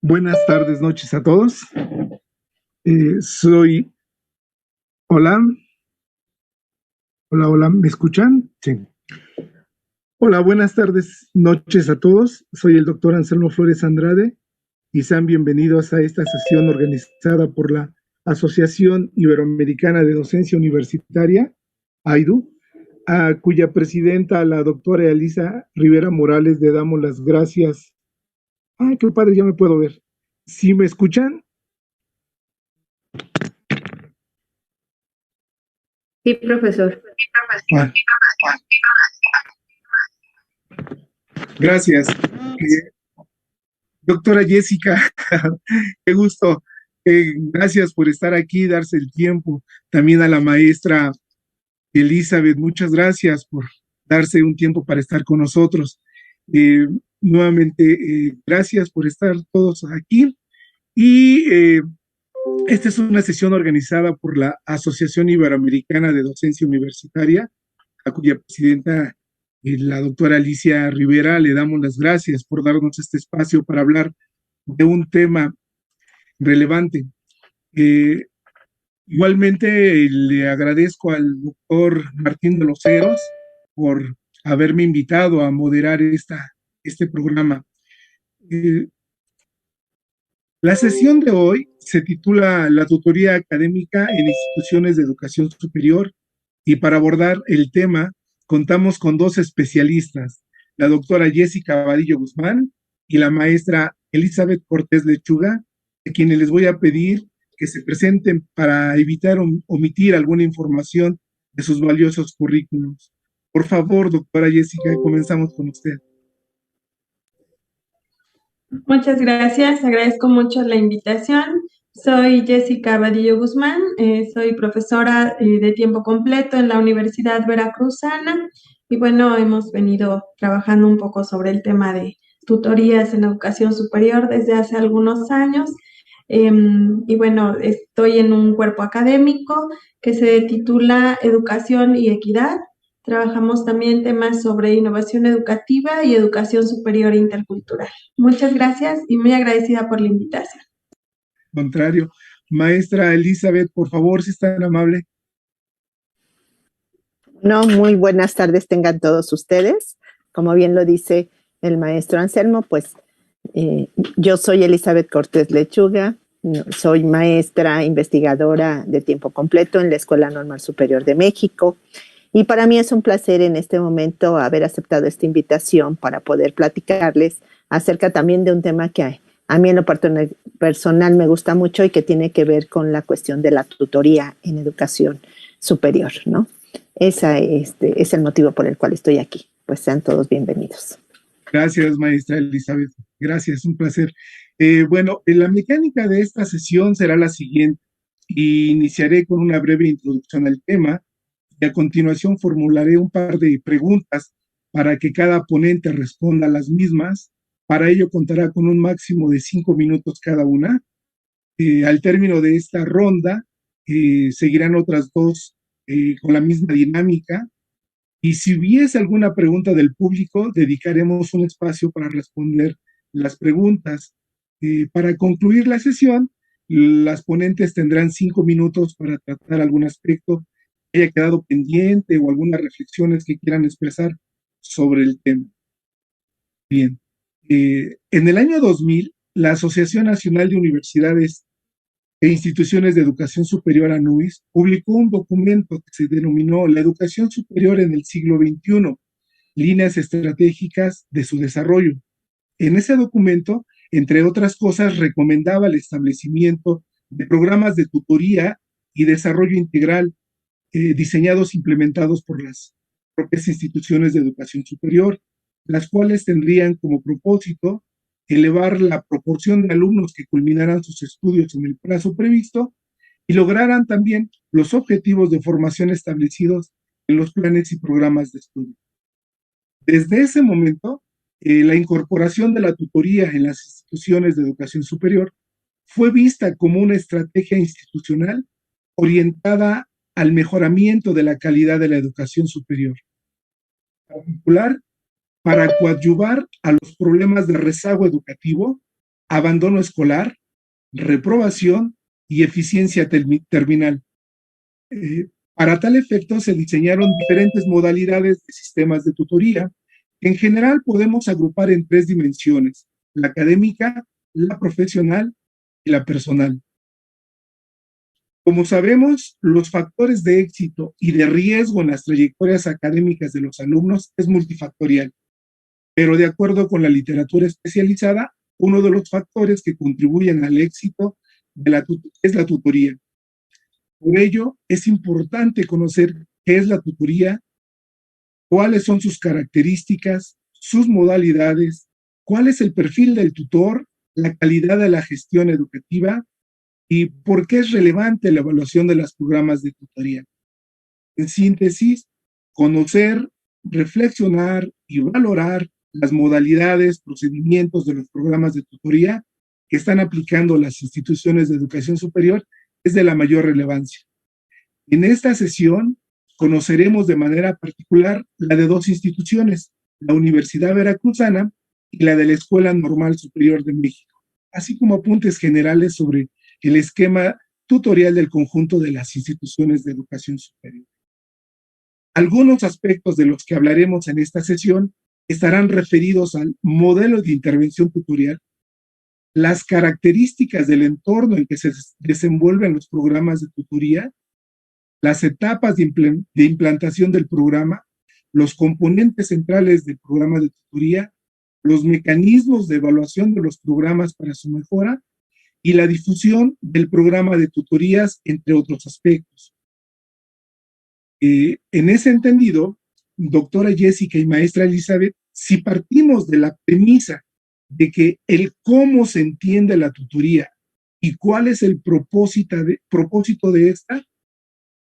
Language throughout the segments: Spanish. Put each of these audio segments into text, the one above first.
Buenas tardes, noches a todos. Soy... Hola, hola, ¿me escuchan? Sí. Hola, buenas tardes, noches a todos. Soy el doctor Anselmo Flores Andrade y sean bienvenidos a esta sesión organizada por la Asociación Iberoamericana de Docencia Universitaria, AIDU, a cuya presidenta, la doctora Elisa Rivera Morales, le damos las gracias. ¡Ay, qué padre! Ya me puedo ver. ¿Sí me escuchan? Sí, profesor. Ah, gracias. Doctora Jessica, qué gusto. Gracias por estar aquí, darse el tiempo. También a la maestra Elizabeth, muchas gracias por darse un tiempo para estar con nosotros. Eh, Nuevamente, gracias por estar todos aquí. Y esta es una sesión organizada por la Asociación Iberoamericana de Docencia Universitaria, a cuya presidenta, la doctora Alicia Rivera, le damos las gracias por darnos este espacio para hablar de un tema relevante. Igualmente le agradezco al doctor Martín de los Heros por haberme invitado a moderar este programa. La sesión de hoy se titula La tutoría académica en instituciones de educación superior y para abordar el tema contamos con dos especialistas, la doctora Jessica Vadillo Guzmán y la maestra Elizabeth Cortés Lechuga, a quienes les voy a pedir que se presenten para evitar omitir alguna información de sus valiosos currículums. Por favor, doctora Jessica, comenzamos con usted. Muchas gracias, agradezco mucho la invitación. Soy Jessica Vadillo Guzmán, soy profesora de tiempo completo en la Universidad Veracruzana y bueno, hemos venido trabajando un poco sobre el tema de tutorías en educación superior desde hace algunos años. Y bueno, estoy en un cuerpo académico que se titula Educación y Equidad. Trabajamos también temas sobre innovación educativa y educación superior e intercultural. Muchas gracias y muy agradecida por la invitación. Contrario. Maestra Elizabeth, por favor, si es tan amable. No, muy buenas tardes tengan todos ustedes. Como bien lo dice el maestro Anselmo, pues yo soy Elizabeth Cortés Lechuga, soy maestra investigadora de tiempo completo en la Escuela Normal Superior de México. Y para mí es un placer en este momento haber aceptado esta invitación para poder platicarles acerca también de un tema que a mí en lo personal me gusta mucho y que tiene que ver con la cuestión de la tutoría en educación superior, ¿no? Ese es el motivo por el cual estoy aquí. Pues sean todos bienvenidos. Gracias, maestra Elizabeth. Gracias, un placer. Bueno, la mecánica de esta sesión será la siguiente. Iniciaré con una breve introducción al tema y a continuación formularé un par de preguntas para que cada ponente responda a las mismas. Para ello contará con un máximo de 5 minutos cada una. Al término de esta ronda, seguirán otras dos con la misma dinámica. Y si hubiese alguna pregunta del público, dedicaremos un espacio para responder las preguntas. Para concluir la sesión, las ponentes tendrán 5 minutos para tratar algún aspecto que haya quedado pendiente o algunas reflexiones que quieran expresar sobre el tema. Bien. En el año 2000, la Asociación Nacional de Universidades e Instituciones de Educación Superior, ANUIS, publicó un documento que se denominó La Educación Superior en el siglo XXI, líneas estratégicas de su desarrollo. En ese documento, entre otras cosas, recomendaba el establecimiento de programas de tutoría y desarrollo integral diseñados e implementados por las propias instituciones de educación superior, las cuales tendrían como propósito elevar la proporción de alumnos que culminaran sus estudios en el plazo previsto y lograran también los objetivos de formación establecidos en los planes y programas de estudio. Desde ese momento, la incorporación de la tutoría en las instituciones de educación superior fue vista como una estrategia institucional orientada al mejoramiento de la calidad de la educación superior, en particular para coadyuvar a los problemas de rezago educativo abandono escolar, reprobación y eficiencia terminal. Para tal efecto se diseñaron diferentes modalidades de sistemas de tutoría que en general podemos agrupar en 3 dimensiones: la académica, la profesional y la personal. Como sabemos, los factores de éxito y de riesgo en las trayectorias académicas de los alumnos es multifactorial, pero de acuerdo con la literatura especializada, uno de los factores que contribuyen al éxito es la tutoría. Por ello, es importante conocer qué es la tutoría, cuáles son sus características, sus modalidades, cuál es el perfil del tutor, la calidad de la gestión educativa y por qué es relevante la evaluación de los programas de tutoría. En síntesis, conocer, reflexionar y valorar las modalidades, procedimientos de los programas de tutoría que están aplicando las instituciones de educación superior es de la mayor relevancia. En esta sesión conoceremos de manera particular la de 2 instituciones, la Universidad Veracruzana y la de la Escuela Normal Superior de México, así como apuntes generales sobre el esquema tutorial del conjunto de las instituciones de educación superior. Algunos aspectos de los que hablaremos en esta sesión estarán referidos al modelo de intervención tutorial, las características del entorno en que se desenvuelven los programas de tutoría, las etapas de implantación del programa, los componentes centrales del programa de tutoría, los mecanismos de evaluación de los programas para su mejora y la difusión del programa de tutorías, entre otros aspectos. En ese entendido, doctora Jessica y maestra Elizabeth, si partimos de la premisa de que el cómo se entiende la tutoría y cuál es el propósito de esta,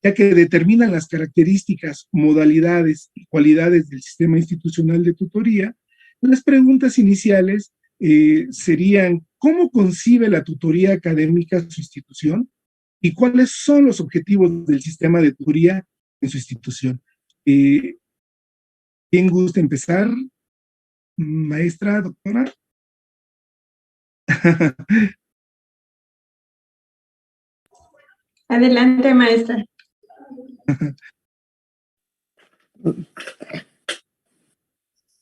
ya que determinan las características, modalidades y cualidades del sistema institucional de tutoría, las preguntas iniciales serían: ¿cómo concibe la tutoría académica su institución? ¿Y cuáles son los objetivos del sistema de tutoría en su institución? ¿Quién gusta empezar? Maestra, doctora. Adelante, maestra.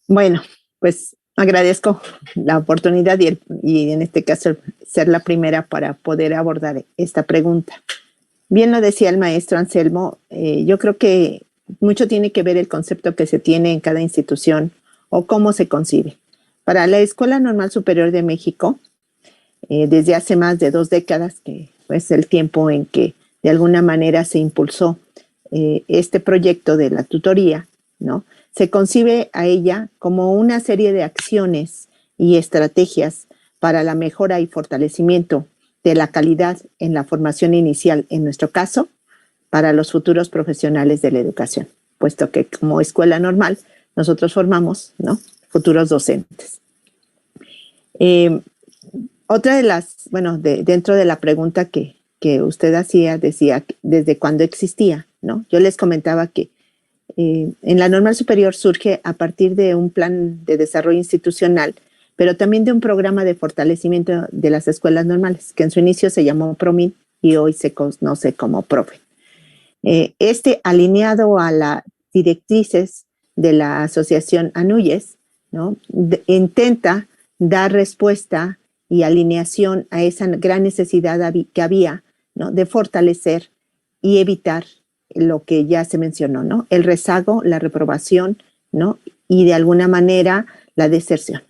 Bueno, pues agradezco la oportunidad y en este caso ser la primera para poder abordar esta pregunta. Bien lo decía el maestro Anselmo, yo creo que mucho tiene que ver el concepto que se tiene en cada institución o cómo se concibe. Para la Escuela Normal Superior de México, desde hace más de 2 décadas, que es el tiempo en que de alguna manera se impulsó este proyecto de la tutoría, ¿no? Se concibe a ella como una serie de acciones y estrategias para la mejora y fortalecimiento de la calidad en la formación inicial, en nuestro caso, para los futuros profesionales de la educación, puesto que como escuela normal nosotros formamos, ¿no?, futuros docentes. Otra de las, bueno, dentro de la pregunta que usted hacía, decía desde cuándo existía, ¿no? Yo les comentaba que en la Normal Superior surge a partir de un plan de desarrollo institucional, pero también de un programa de fortalecimiento de las escuelas normales, que en su inicio se llamó PROMIN y hoy se conoce como PROFE. Alineado a las directrices de la asociación ANUYES, ¿no?, intenta dar respuesta y alineación a esa gran necesidad que había, ¿no?, de fortalecer y evitar lo que ya se mencionó, ¿no?, el rezago, la reprobación, ¿no?, y de alguna manera la deserción.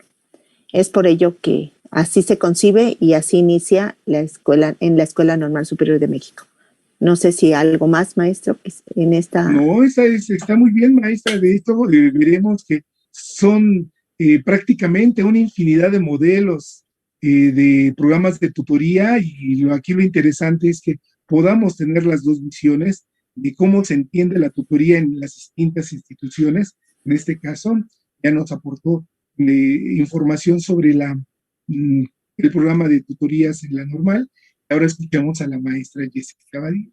Es por ello que así se concibe y así inicia la escuela en la Escuela Normal Superior de México. No sé si algo más, maestro, en esta... No, está muy bien, maestra. De esto veremos que son prácticamente una infinidad de modelos de programas de tutoría y aquí lo interesante es que podamos tener las 2 visiones de cómo se entiende la tutoría en las distintas instituciones. En este caso, ya nos aportó información sobre el programa de tutorías en la normal. Ahora escuchamos a la maestra Jessica Cavadillo.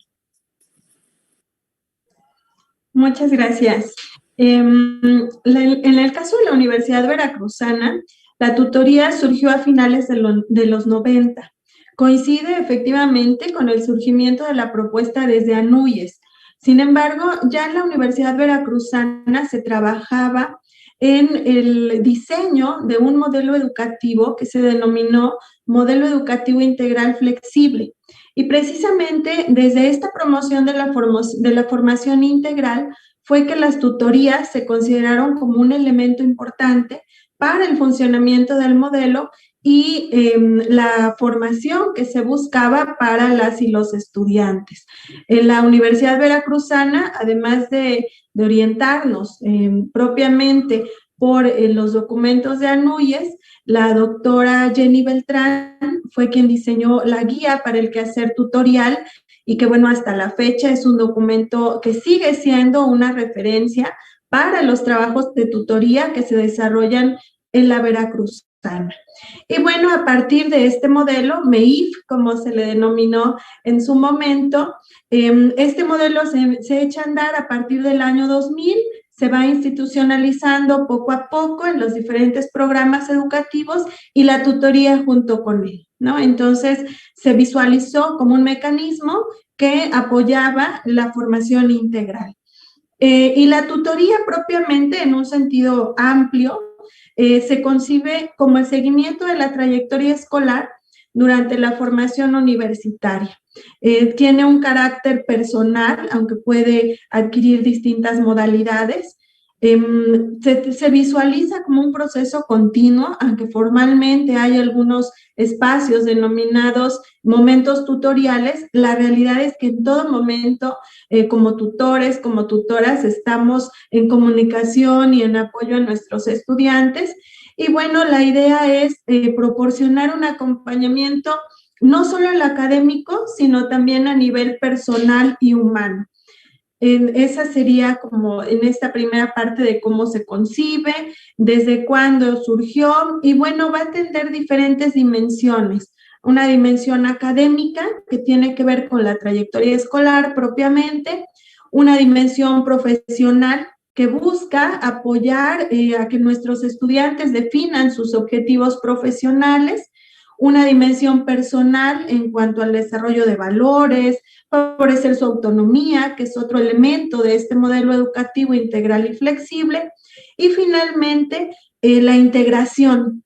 Muchas gracias. En el caso de la Universidad Veracruzana, La tutoría surgió a finales de los 90. Coincide efectivamente con el surgimiento de la propuesta desde Anuyes. Sin embargo, ya en la Universidad Veracruzana se trabajaba en el diseño de un modelo educativo que se denominó Modelo Educativo Integral Flexible. Y precisamente desde esta promoción de la formación integral fue que las tutorías se consideraron como un elemento importante para el funcionamiento del modelo y la formación que se buscaba para las y los estudiantes. En la Universidad Veracruzana, además de orientarnos propiamente por los documentos de Anuyes, la doctora Jenny Beltrán fue quien diseñó la guía para el quehacer tutorial y que, bueno, hasta la fecha es un documento que sigue siendo una referencia para los trabajos de tutoría que se desarrollan en la Veracruzana. Y bueno, a partir de este modelo, MEIF, como se le denominó en su momento, este modelo se echa a andar a partir del año 2000, se va institucionalizando poco a poco en los diferentes programas educativos y la tutoría junto con él, ¿no? Entonces, se visualizó como un mecanismo que apoyaba la formación integral. Y la tutoría propiamente, en un sentido amplio, se concibe como el seguimiento de la trayectoria escolar durante la formación universitaria. Tiene un carácter personal, aunque puede adquirir distintas modalidades. Se visualiza como un proceso continuo, aunque formalmente hay algunos espacios denominados momentos tutoriales. La realidad es que en todo momento, como tutores, como tutoras, estamos en comunicación y en apoyo a nuestros estudiantes. Y bueno, la idea es proporcionar un acompañamiento no solo el académico, sino también a nivel personal y humano. Esa sería como en esta primera parte de cómo se concibe, desde cuándo surgió, y bueno, va a tener diferentes dimensiones. Una dimensión académica que tiene que ver con la trayectoria escolar propiamente, una dimensión profesional que busca apoyar a que nuestros estudiantes definan sus objetivos profesionales, una dimensión personal en cuanto al desarrollo de valores, favorecer su autonomía, que es otro elemento de este modelo educativo integral y flexible, y finalmente la integración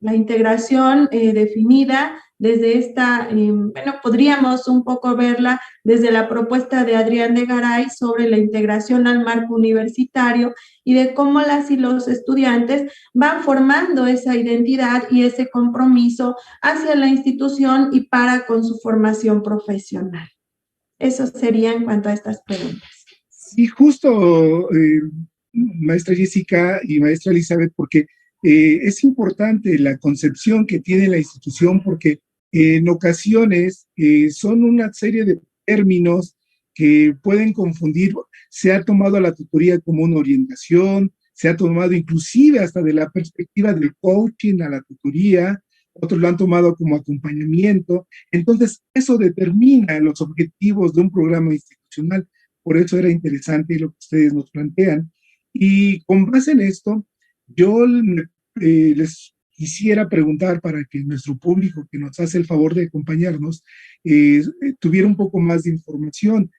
definida desde esta, bueno, podríamos un poco verla desde la propuesta de Adrián de Garay sobre la integración al marco universitario y de cómo las y los estudiantes van formando esa identidad y ese compromiso hacia la institución y para con su formación profesional. Eso sería en cuanto a estas preguntas. Sí, justo, maestra Jessica y maestra Elizabeth, porque es importante la concepción que tiene la institución, porque en ocasiones son una serie de términos que pueden confundir. Se ha tomado a la tutoría como una orientación, se ha tomado inclusive hasta de la perspectiva del coaching a la tutoría, otros lo han tomado como acompañamiento. Entonces, eso determina los objetivos de un programa institucional. Por eso era interesante lo que ustedes nos plantean. Y con base en esto, yo les quisiera preguntar para que nuestro público que nos hace el favor de acompañarnos tuviera un poco más de información.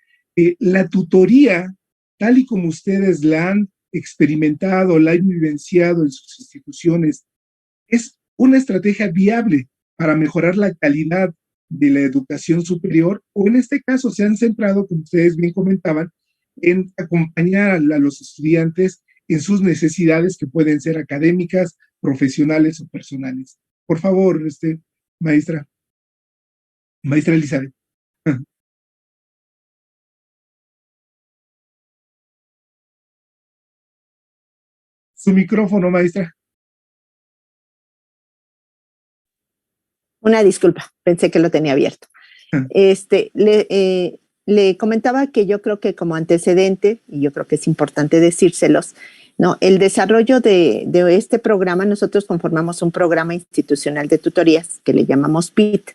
La tutoría, tal y como ustedes la han experimentado, la han vivenciado en sus instituciones, es una estrategia viable para mejorar la calidad de la educación superior, o en este caso se han centrado, como ustedes bien comentaban, en acompañar a los estudiantes en sus necesidades que pueden ser académicas, profesionales o personales. Por favor, maestra Elizabeth. Su micrófono, maestra. Una disculpa, pensé que lo tenía abierto. Le comentaba que yo creo que como antecedente, y yo creo que es importante decírselos, ¿no? El desarrollo de este programa, nosotros conformamos un programa institucional de tutorías que le llamamos PIT,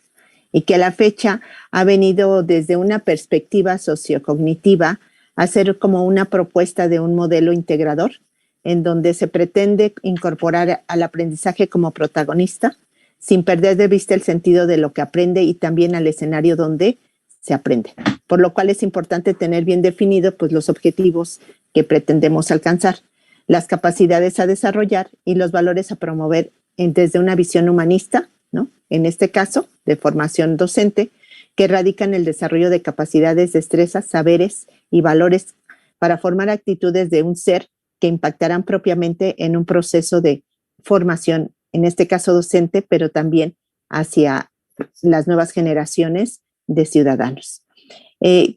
y que a la fecha ha venido desde una perspectiva sociocognitiva a ser como una propuesta de un modelo integrador, en donde se pretende incorporar al aprendizaje como protagonista, sin perder de vista el sentido de lo que aprende y también al escenario donde se aprende. Por lo cual es importante tener bien definido pues, los objetivos que pretendemos alcanzar, las capacidades a desarrollar y los valores a promover desde una visión humanista, ¿no? En este caso, de formación docente, que radica en el desarrollo de capacidades, destrezas, saberes y valores para formar actitudes de un ser que impactarán propiamente en un proceso de formación, en este caso docente, pero también hacia las nuevas generaciones de ciudadanos.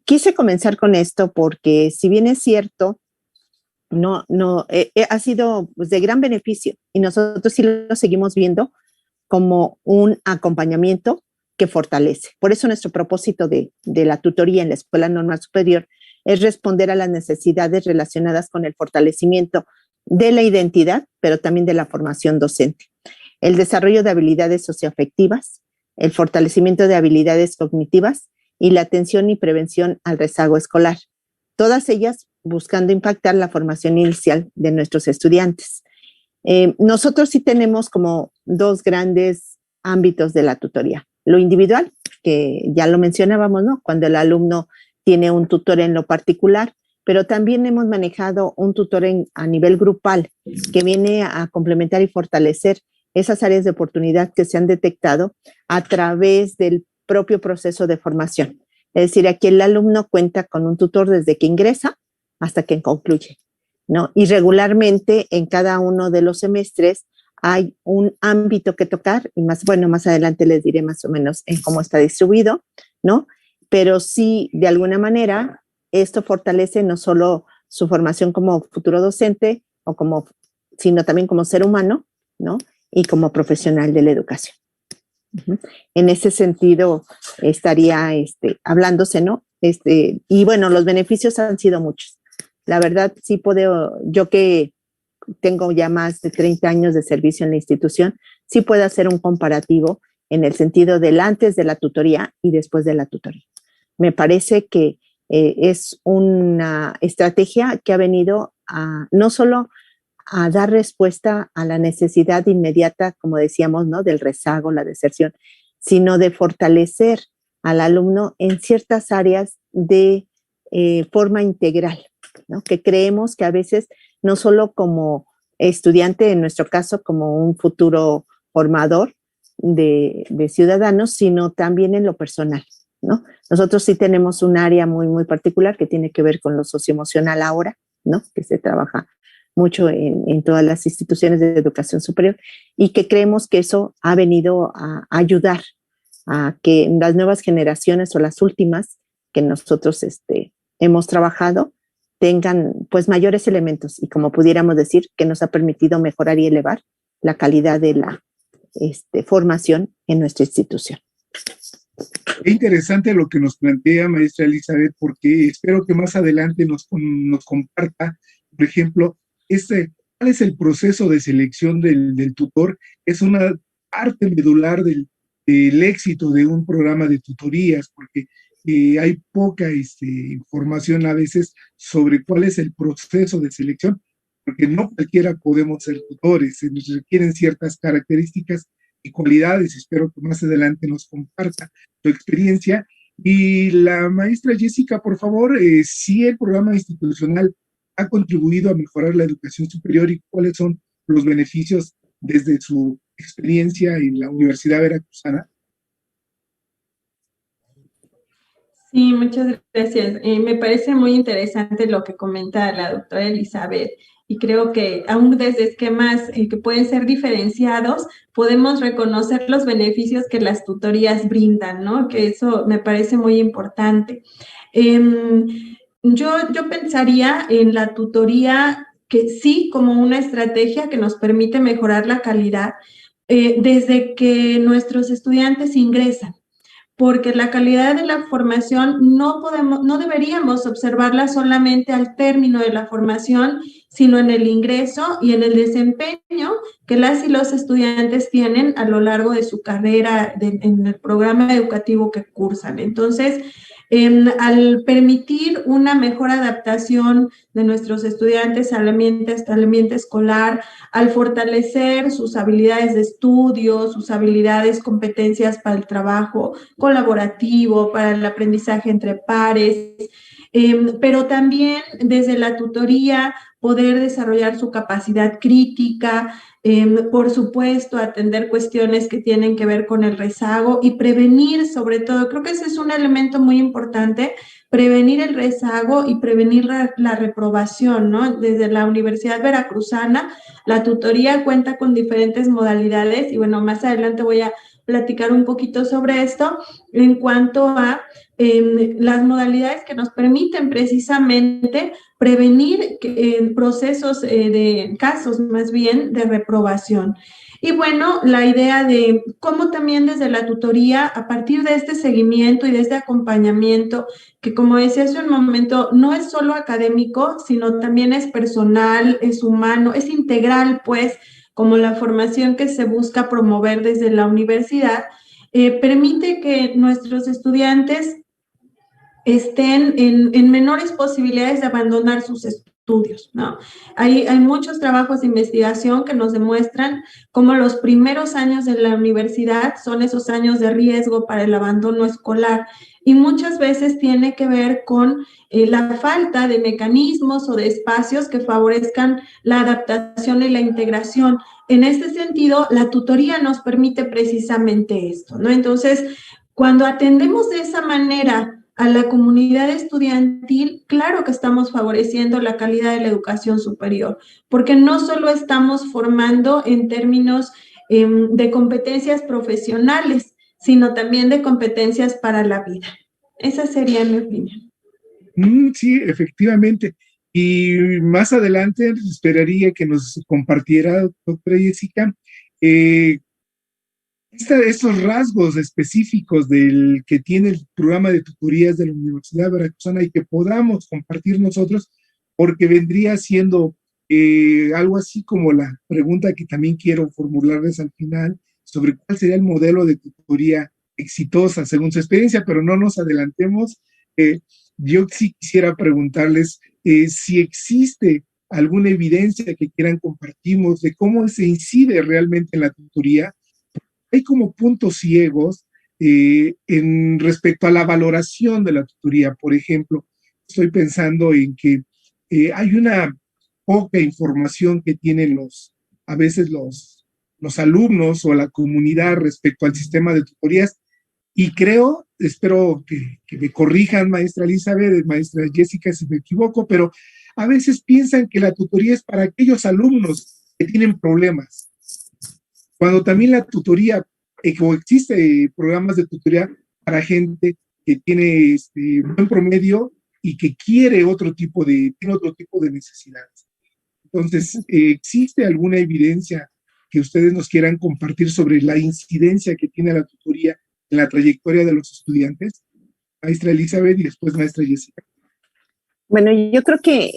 Quise comenzar con esto porque, si bien es cierto, ha sido pues, de gran beneficio y nosotros sí lo seguimos viendo como un acompañamiento que fortalece. Por eso nuestro propósito de la tutoría en la Escuela Normal Superior es responder a las necesidades relacionadas con el fortalecimiento de la identidad, pero también de la formación docente, el desarrollo de habilidades socioafectivas, el fortalecimiento de habilidades cognitivas y la atención y prevención al rezago escolar, todas ellas buscando impactar la formación inicial de nuestros estudiantes. Nosotros sí tenemos como dos grandes ámbitos de la tutoría. Lo individual, que ya lo mencionábamos, ¿no? Cuando el alumno tiene un tutor en lo particular, pero también hemos manejado un tutor a nivel grupal que viene a complementar y fortalecer esas áreas de oportunidad que se han detectado a través del propio proceso de formación. Es decir, aquí el alumno cuenta con un tutor desde que ingresa hasta que concluye, ¿no? Y regularmente en cada uno de los semestres hay un ámbito que tocar y más adelante les diré más o menos en cómo está distribuido, ¿no? Pero sí, de alguna manera, esto fortalece no solo su formación como futuro docente, sino también como ser humano, ¿no? Y como profesional de la educación. En ese sentido estaría hablándose, ¿no? Y bueno, los beneficios han sido muchos. La verdad, sí puedo, yo que tengo ya más de 30 años de servicio en la institución, sí puedo hacer un comparativo en el sentido del antes de la tutoría y después de la tutoría. Me parece que es una estrategia que ha venido no solo a dar respuesta a la necesidad inmediata, como decíamos, ¿no? Del rezago, la deserción, sino de fortalecer al alumno en ciertas áreas de forma integral, ¿no? Que creemos que a veces no solo como estudiante, en nuestro caso como un futuro formador de ciudadanos, sino también en lo personal, ¿no? Nosotros sí tenemos un área muy, muy particular que tiene que ver con lo socioemocional ahora, ¿no? Que se trabaja mucho en todas las instituciones de educación superior y que creemos que eso ha venido a ayudar a que las nuevas generaciones o las últimas que nosotros hemos trabajado tengan pues mayores elementos y, como pudiéramos decir, que nos ha permitido mejorar y elevar la calidad de la formación en nuestra institución. Qué interesante lo que nos plantea, maestra Elizabeth, porque espero que más adelante nos comparta, por ejemplo, ¿cuál es el proceso de selección del tutor? Es una parte medular del éxito de un programa de tutorías, porque hay poca información a veces sobre cuál es el proceso de selección, porque no cualquiera podemos ser tutores, se nos requieren ciertas características y cualidades. Espero que más adelante nos comparta su experiencia. Y la maestra Jessica, por favor, si el programa institucional ha contribuido a mejorar la educación superior y cuáles son los beneficios desde su experiencia en la Universidad Veracruzana. Sí, muchas gracias. Me parece muy interesante lo que comenta la doctora Elizabeth y creo que aún desde esquemas que pueden ser diferenciados, podemos reconocer los beneficios que las tutorías brindan, ¿no? Que eso me parece muy importante. Yo pensaría en la tutoría que sí como una estrategia que nos permite mejorar la calidad desde que nuestros estudiantes ingresan, porque la calidad de la formación no deberíamos observarla solamente al término de la formación, sino en el ingreso y en el desempeño que las y los estudiantes tienen a lo largo de su carrera en el programa educativo que cursan. Entonces, al permitir una mejor adaptación de nuestros estudiantes al ambiente escolar, al fortalecer sus habilidades de estudio, sus habilidades, competencias para el trabajo colaborativo, para el aprendizaje entre pares, pero también desde la tutoría poder desarrollar su capacidad crítica, por supuesto, atender cuestiones que tienen que ver con el rezago y prevenir, sobre todo, creo que ese es un elemento muy importante, prevenir el rezago y prevenir la reprobación, ¿no? Desde la Universidad Veracruzana, la tutoría cuenta con diferentes modalidades y bueno, más adelante voy a platicar un poquito sobre esto en cuanto a las modalidades que nos permiten precisamente prevenir procesos de casos más bien de reprobación. Y bueno, la idea de cómo también desde la tutoría, a partir de este seguimiento y de este acompañamiento, que como decía hace un momento, no es solo académico, sino también es personal, es humano, es integral, pues, como la formación que se busca promover desde la universidad, permite que nuestros estudiantes estén en menores posibilidades de abandonar sus estudios, ¿no? Hay muchos trabajos de investigación que nos demuestran cómo los primeros años de la universidad son esos años de riesgo para el abandono escolar y muchas veces tiene que ver con la falta de mecanismos o de espacios que favorezcan la adaptación y la integración. En este sentido, la tutoría nos permite precisamente esto, ¿no? Entonces, cuando atendemos de esa manera a la comunidad estudiantil, claro que estamos favoreciendo la calidad de la educación superior, porque no solo estamos formando en términos de competencias profesionales, sino también de competencias para la vida. Esa sería mi opinión. Sí, efectivamente. Y más adelante esperaría que nos compartiera, doctora Jessica, estos rasgos específicos del que tiene el programa de tutorías de la Universidad Veracruzana y que podamos compartir nosotros, porque vendría siendo algo así como la pregunta que también quiero formularles al final sobre cuál sería el modelo de tutoría exitosa según su experiencia, pero no nos adelantemos. Yo sí quisiera preguntarles si existe alguna evidencia que quieran compartirnos de cómo se incide realmente en la tutoría. Hay como puntos ciegos en respecto a la valoración de la tutoría. Por ejemplo, estoy pensando en que hay una poca información que tienen a veces los alumnos o la comunidad respecto al sistema de tutorías. Y creo, espero que me corrijan, maestra Elizabeth, maestra Jessica, si me equivoco, pero a veces piensan que la tutoría es para aquellos alumnos que tienen problemas, cuando también la tutoría, o existe programas de tutoría para gente que tiene buen promedio y que tiene otro tipo de necesidades. Entonces, ¿existe alguna evidencia que ustedes nos quieran compartir sobre la incidencia que tiene la tutoría en la trayectoria de los estudiantes? Maestra Elizabeth y después maestra Jessica. Bueno, yo creo que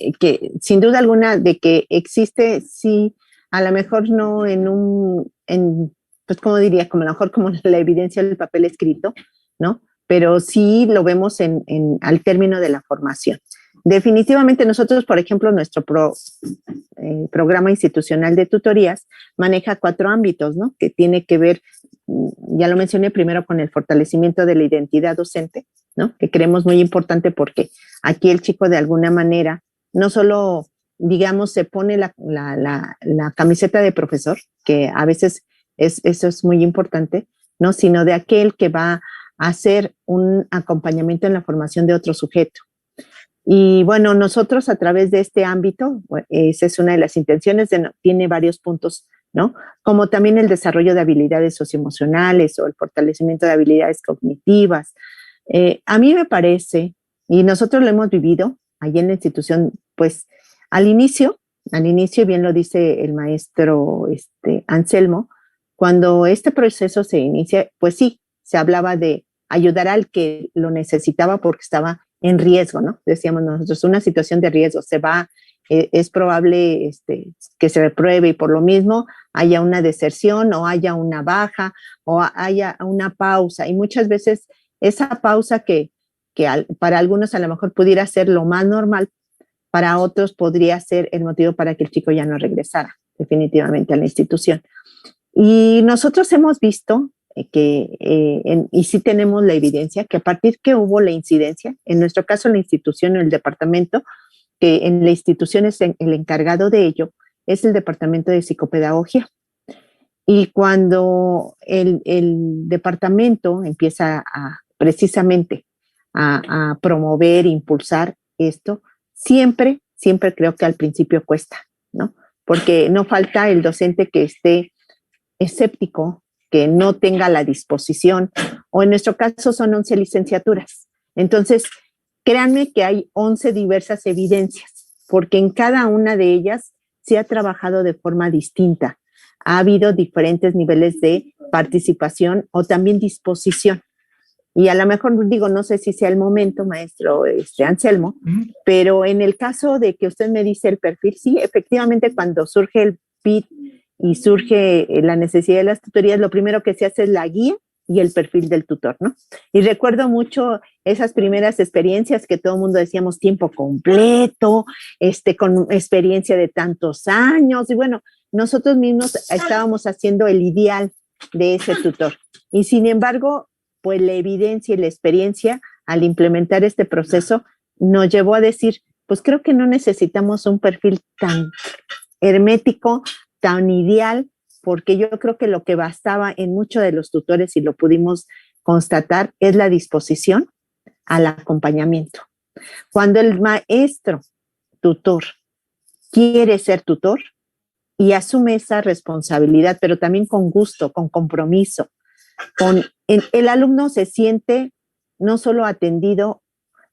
sin duda alguna de que existe, sí, a lo mejor no pues como diría, como a lo mejor como la evidencia del papel escrito, ¿no? Pero sí lo vemos al término de la formación. Definitivamente nosotros, por ejemplo, nuestro programa institucional de tutorías maneja 4 ámbitos, ¿no? Que tiene que ver, ya lo mencioné primero, con el fortalecimiento de la identidad docente, ¿no? Que creemos muy importante porque aquí el chico de alguna manera no solo, digamos, se pone la camiseta de profesor, que a veces eso es muy importante, ¿no? Sino de aquel que va a hacer un acompañamiento en la formación de otro sujeto. Y bueno, nosotros a través de este ámbito, esa es una de las intenciones, tiene varios puntos, ¿no? Como también el desarrollo de habilidades socioemocionales o el fortalecimiento de habilidades cognitivas. A mí me parece, y nosotros lo hemos vivido allí en la institución, pues al inicio, bien lo dice el maestro Anselmo, cuando este proceso se inicia, pues sí, se hablaba de ayudar al que lo necesitaba porque estaba en riesgo, ¿no? Decíamos nosotros, una situación de riesgo, es probable que se repruebe y por lo mismo haya una deserción o haya una baja o haya una pausa. Y muchas veces esa pausa que que para algunos a lo mejor pudiera ser lo más normal, para otros podría ser el motivo para que el chico ya no regresara definitivamente a la institución. Y nosotros hemos visto y sí tenemos la evidencia, que a partir que hubo la incidencia, en nuestro caso la institución o el departamento, que en la institución es el encargado de ello, es el departamento de psicopedagogía. Y cuando el departamento empieza precisamente a promover, impulsar esto, siempre creo que al principio cuesta, ¿no? Porque no falta el docente que esté escéptico, que no tenga la disposición, o en nuestro caso son 11 licenciaturas. Entonces, créanme que hay 11 diversas evidencias, porque en cada una de ellas se ha trabajado de forma distinta. Ha habido diferentes niveles de participación o también disposición. Y a lo mejor digo, no sé si sea el momento, maestro Anselmo, pero en el caso de que usted me dice el perfil, sí, efectivamente cuando surge el PIT y surge la necesidad de las tutorías, lo primero que se hace es la guía y el perfil del tutor, ¿no? Y recuerdo mucho esas primeras experiencias que todo el mundo decíamos tiempo completo, con experiencia de tantos años, y bueno, nosotros mismos estábamos haciendo el ideal de ese tutor. Y sin embargo, pues la evidencia y la experiencia al implementar este proceso nos llevó a decir, pues creo que no necesitamos un perfil tan hermético, tan ideal, porque yo creo que lo que bastaba en muchos de los tutores, y lo pudimos constatar, es la disposición al acompañamiento. Cuando el maestro tutor quiere ser tutor y asume esa responsabilidad, pero también con gusto, con compromiso, el alumno se siente no solo atendido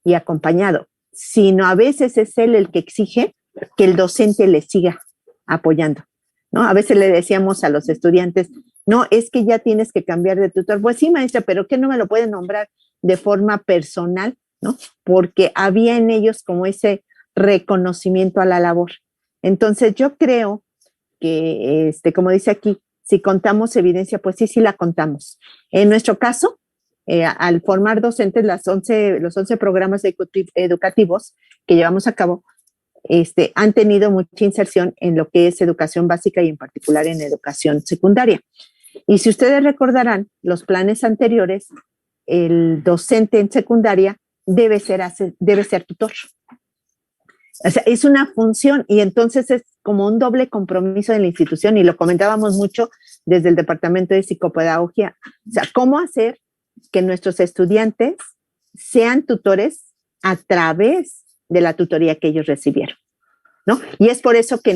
y acompañado, sino a veces es él el que exige que el docente le siga apoyando, ¿no? A veces le decíamos a los estudiantes, no, es que ya tienes que cambiar de tutor. Pues sí, maestra, pero ¿qué no me lo puede nombrar de forma personal, ¿no? Porque había en ellos como ese reconocimiento a la labor. Entonces yo creo que, como dice aquí, si contamos evidencia, pues sí la contamos. En nuestro caso, al formar docentes, los 11 programas educativos que llevamos a cabo, han tenido mucha inserción en lo que es educación básica y en particular en educación secundaria. Y si ustedes recordarán, los planes anteriores, el docente en secundaria debe ser tutor. O sea, es una función y entonces es como un doble compromiso de la institución, y lo comentábamos mucho desde el Departamento de Psicopedagogía. O sea, ¿cómo hacer que nuestros estudiantes sean tutores a través de la tutoría que ellos recibieron, ¿no? Y es por eso que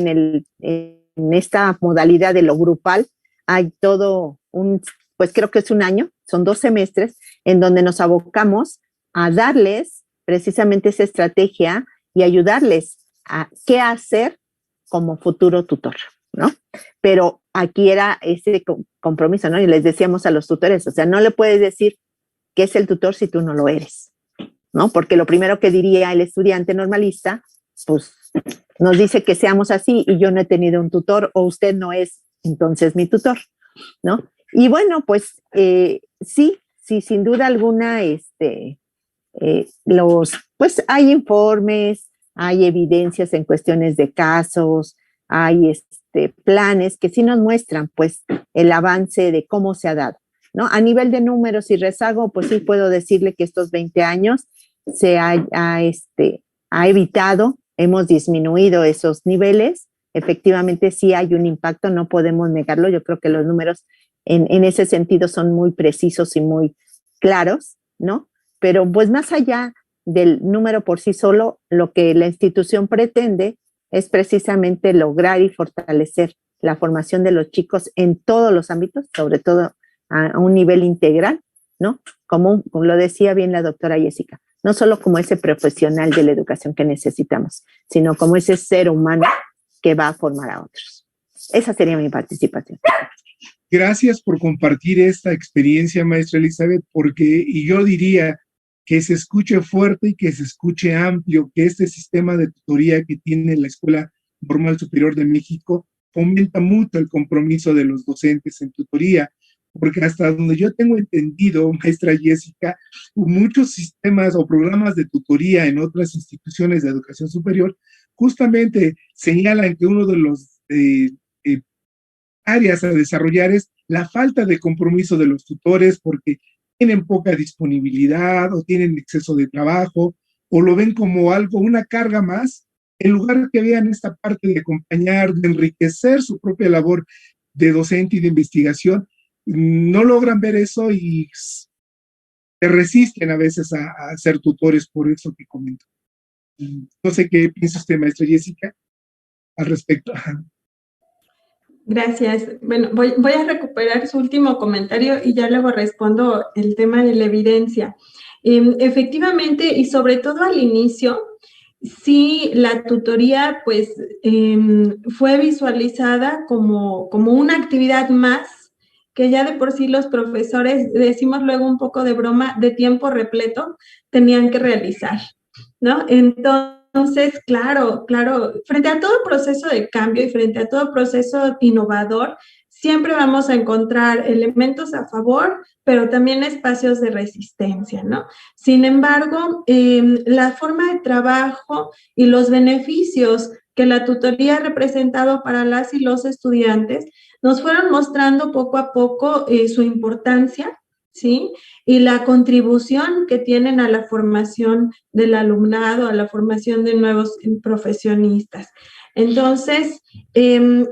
en esta modalidad de lo grupal hay todo pues creo que es un año, son 2 semestres, en donde nos abocamos a darles precisamente esa estrategia y ayudarles a qué hacer como futuro tutor, ¿no? Pero aquí era ese compromiso, ¿no? Y les decíamos a los tutores, o sea, no le puedes decir que es el tutor si tú no lo eres, ¿no? Porque lo primero que diría el estudiante normalista, pues nos dice que seamos así y yo no he tenido un tutor o usted no es entonces mi tutor, ¿no? Y bueno, pues sí, sin duda alguna, pues hay informes, hay evidencias en cuestiones de casos, hay planes que sí nos muestran pues el avance de cómo se ha dado, ¿no? A nivel de números y rezago, pues sí puedo decirle que estos 20 años se ha evitado, hemos disminuido esos niveles. Efectivamente sí hay un impacto, no podemos negarlo. Yo creo que los números en ese sentido son muy precisos y muy claros, ¿no? Pero pues más allá del número por sí solo, lo que la institución pretende es precisamente lograr y fortalecer la formación de los chicos en todos los ámbitos, sobre todo a un nivel integral, ¿no? Como lo decía bien la doctora Jessica, no solo como ese profesional de la educación que necesitamos, sino como ese ser humano que va a formar a otros. Esa sería mi participación. Gracias por compartir esta experiencia, maestra Elizabeth, y yo diría que se escuche fuerte y que se escuche amplio, que este sistema de tutoría que tiene la Escuela Normal Superior de México fomenta mucho el compromiso de los docentes en tutoría, porque hasta donde yo tengo entendido, maestra Jessica, muchos sistemas o programas de tutoría en otras instituciones de educación superior justamente señalan que uno de los eh, áreas a desarrollar es la falta de compromiso de los tutores porque tienen poca disponibilidad o tienen exceso de trabajo o lo ven como algo, una carga más, en lugar que vean esta parte de acompañar, de enriquecer su propia labor de docente y de investigación, no logran ver eso y se resisten a veces a ser tutores por eso que comento. No sé qué piensa usted, maestra Jessica, al respecto. Gracias. Bueno, voy a recuperar su último comentario y ya luego respondo el tema de la evidencia. Efectivamente, y sobre todo al inicio, sí, la tutoría pues fue visualizada como una actividad más que ya de por sí los profesores, decimos luego un poco de broma, de tiempo repleto, tenían que realizar, ¿no? Entonces, claro, frente a todo proceso de cambio y frente a todo proceso innovador, siempre vamos a encontrar elementos a favor, pero también espacios de resistencia, ¿no? Sin embargo, la forma de trabajo y los beneficios que la tutoría ha representado para las y los estudiantes nos fueron mostrando poco a poco su importancia, ¿sí? Y la contribución que tienen a la formación del alumnado, a la formación de nuevos profesionistas. Entonces,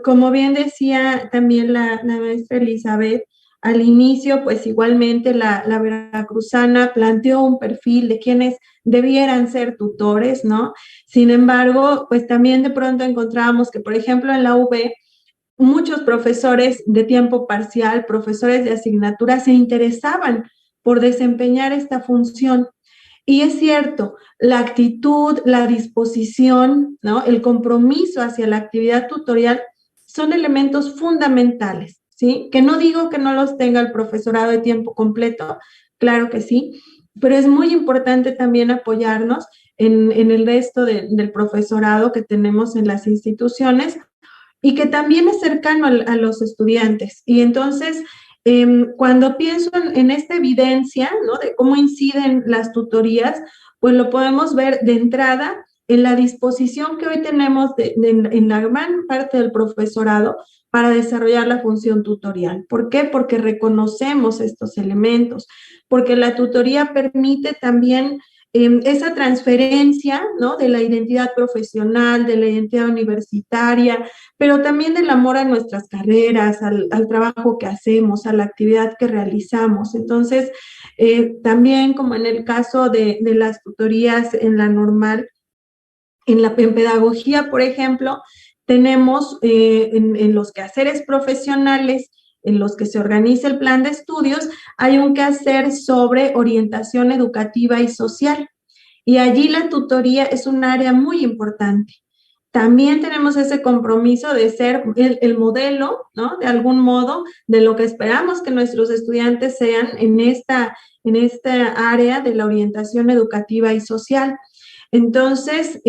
como bien decía también la maestra Elizabeth, al inicio, pues igualmente la veracruzana planteó un perfil de quienes debieran ser tutores, ¿no? Sin embargo, pues también de pronto encontrábamos que, por ejemplo, en la UB, muchos profesores de tiempo parcial, profesores de asignatura, se interesaban por desempeñar esta función. Y es cierto, la actitud, la disposición, ¿no? El compromiso hacia la actividad tutorial son elementos fundamentales, ¿sí? Que no digo que no los tenga el profesorado de tiempo completo, claro que sí, pero es muy importante también apoyarnos en el resto del profesorado que tenemos en las instituciones y que también es cercano a los estudiantes. Y entonces, cuando pienso en esta evidencia, ¿no? De cómo inciden las tutorías, pues lo podemos ver de entrada en la disposición que hoy tenemos en la gran parte del profesorado para desarrollar la función tutorial. ¿Por qué? Porque reconocemos estos elementos, porque la tutoría permite también esa transferencia, ¿no? De la identidad profesional, de la identidad universitaria, pero también del amor a nuestras carreras, al trabajo que hacemos, a la actividad que realizamos. Entonces, también como en el caso de las tutorías en la normal, en pedagogía, por ejemplo, tenemos en los quehaceres profesionales, en los que se organiza el plan de estudios, hay un quehacer sobre orientación educativa y social. Y allí la tutoría es un área muy importante. También tenemos ese compromiso de ser el modelo, ¿no? De algún modo, de lo que esperamos que nuestros estudiantes sean en esta área de la orientación educativa y social. Entonces,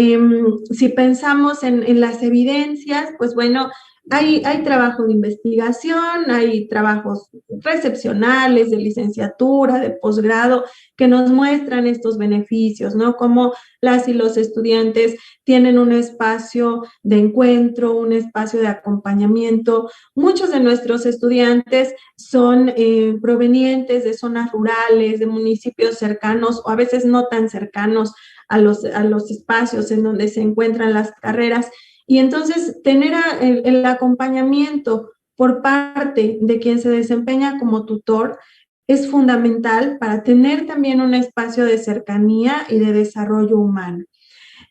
si pensamos en las evidencias, pues bueno, hay trabajo de investigación, hay trabajos recepcionales, de licenciatura, de posgrado, que nos muestran estos beneficios, ¿no? Cómo las y los estudiantes tienen un espacio de encuentro, un espacio de acompañamiento. Muchos de nuestros estudiantes son provenientes de zonas rurales, de municipios cercanos o a veces no tan cercanos a los espacios en donde se encuentran las carreras. Y entonces tener el acompañamiento por parte de quien se desempeña como tutor es fundamental para tener también un espacio de cercanía y de desarrollo humano.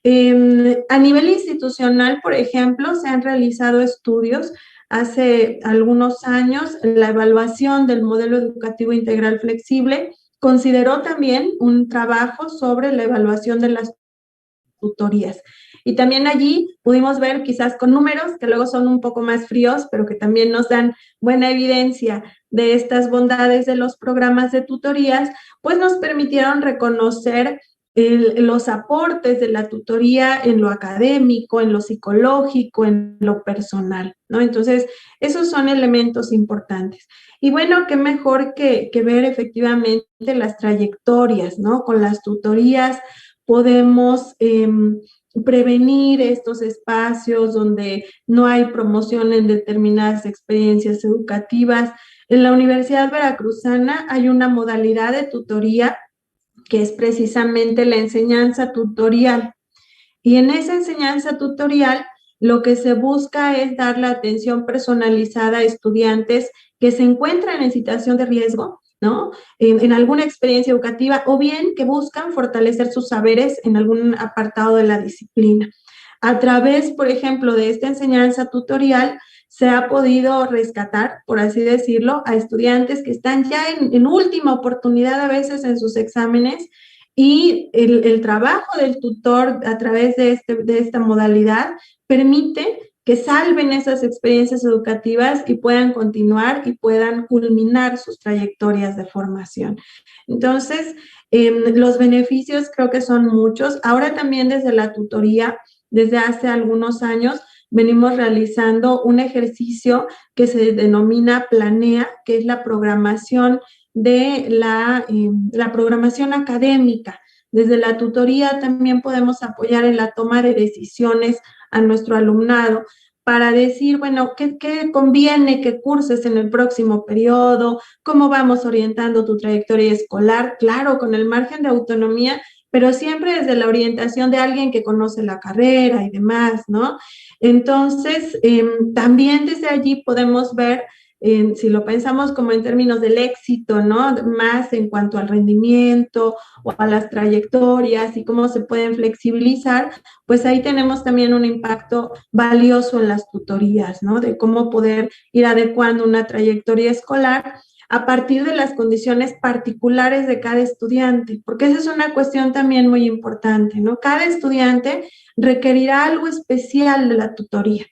A nivel institucional, por ejemplo, se han realizado estudios hace algunos años. La evaluación del modelo educativo integral flexible consideró también un trabajo sobre la evaluación de las tutorías. Y también allí pudimos ver, quizás con números que luego son un poco más fríos, pero que también nos dan buena evidencia de estas bondades de los programas de tutorías, pues nos permitieron reconocer los aportes de la tutoría en lo académico, en lo psicológico, en lo personal, ¿no? Entonces, esos son elementos importantes. Y bueno, qué mejor que ver efectivamente las trayectorias, ¿no? Con las tutorías podemos prevenir estos espacios donde no hay promoción en determinadas experiencias educativas. En la Universidad Veracruzana hay una modalidad de tutoría que es precisamente la enseñanza tutorial. Y en esa enseñanza tutorial, lo que se busca es dar la atención personalizada a estudiantes que se encuentran en situación de riesgo, ¿no? En alguna experiencia educativa o bien que buscan fortalecer sus saberes en algún apartado de la disciplina. A través, por ejemplo, de esta enseñanza tutorial, se ha podido rescatar, por así decirlo, a estudiantes que están ya en última oportunidad a veces en sus exámenes y el trabajo del tutor a través de esta modalidad permite que salven esas experiencias educativas y puedan continuar y puedan culminar sus trayectorias de formación. Entonces, los beneficios creo que son muchos. Ahora también desde la tutoría, desde hace algunos años, venimos realizando un ejercicio que se denomina Planea, que es la programación de la programación académica. Desde la tutoría también podemos apoyar en la toma de decisiones a nuestro alumnado para decir, bueno, ¿qué conviene que curses en el próximo periodo? ¿Cómo vamos orientando tu trayectoria escolar? Claro, con el margen de autonomía, pero siempre desde la orientación de alguien que conoce la carrera y demás, ¿no? Entonces, también desde allí podemos ver si lo pensamos como en términos del éxito, ¿no? Más en cuanto al rendimiento o a las trayectorias y cómo se pueden flexibilizar, pues ahí tenemos también un impacto valioso en las tutorías, ¿no? De cómo poder ir adecuando una trayectoria escolar a partir de las condiciones particulares de cada estudiante, porque esa es una cuestión también muy importante, ¿no? Cada estudiante requerirá algo especial de la tutoría.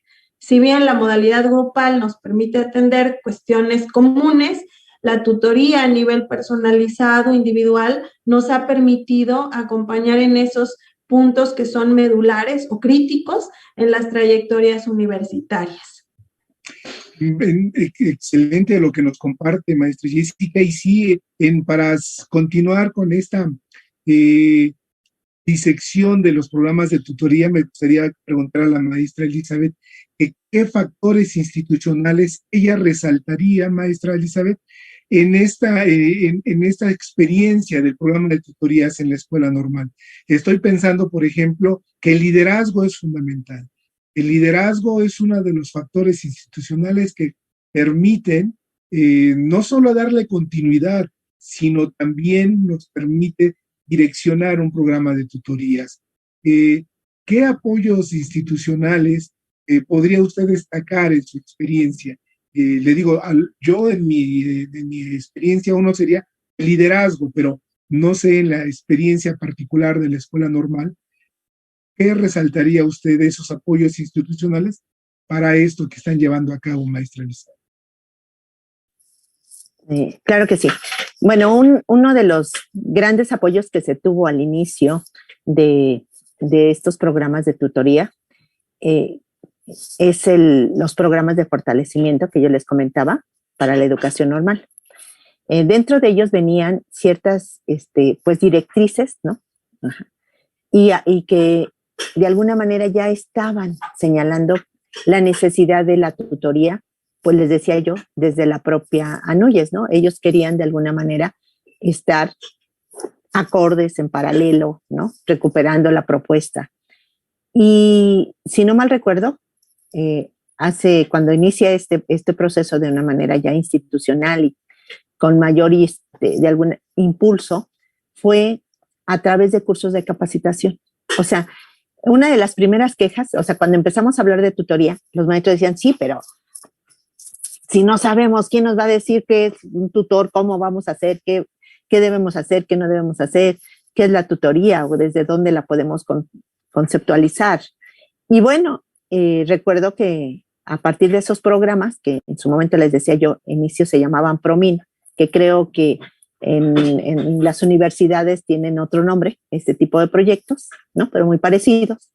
Si bien la modalidad grupal nos permite atender cuestiones comunes, la tutoría a nivel personalizado, individual, nos ha permitido acompañar en esos puntos que son medulares o críticos en las trayectorias universitarias. Excelente lo que nos comparte, maestra Jessica. Y sí, para continuar con esta disección de los programas de tutoría, me gustaría preguntar a la maestra Elizabeth qué factores institucionales ella resaltaría, maestra Elizabeth, en esta experiencia del programa de tutorías en la escuela normal. Estoy pensando, por ejemplo, que el liderazgo es fundamental. El liderazgo es uno de los factores institucionales que permiten no solo darle continuidad, sino también nos permite direccionar un programa de tutorías. ¿Qué apoyos institucionales podría usted destacar en su experiencia? Le digo, yo en mi experiencia uno sería liderazgo, pero no sé en la experiencia particular de la escuela normal, ¿qué resaltaría usted de esos apoyos institucionales para esto que están llevando a cabo, maestra Elizabeth? Claro que sí. Bueno, uno de los grandes apoyos que se tuvo al inicio de estos programas de tutoría es los programas de fortalecimiento que yo les comentaba para la educación normal. Dentro de ellos venían ciertas pues directrices, ¿no? Ajá. Y que de alguna manera ya estaban señalando la necesidad de la tutoría, pues les decía yo, desde la propia ANUYES, ¿no? Ellos querían de alguna manera estar acordes en paralelo, ¿no? Recuperando la propuesta. Y si no mal recuerdo, cuando inicia este proceso de una manera ya institucional y con mayor de algún impulso, fue a través de cursos de capacitación. O sea, una de las primeras quejas, o sea, cuando empezamos a hablar de tutoría, los maestros decían, sí, pero si no sabemos quién nos va a decir qué es un tutor, cómo vamos a hacer, qué debemos hacer, qué no debemos hacer, qué es la tutoría o desde dónde la podemos conceptualizar. Y bueno, recuerdo que a partir de esos programas, que en su momento les decía yo, inicio se llamaban PROMIN, que creo que en las universidades tienen otro nombre, este tipo de proyectos, ¿no? Pero muy parecidos.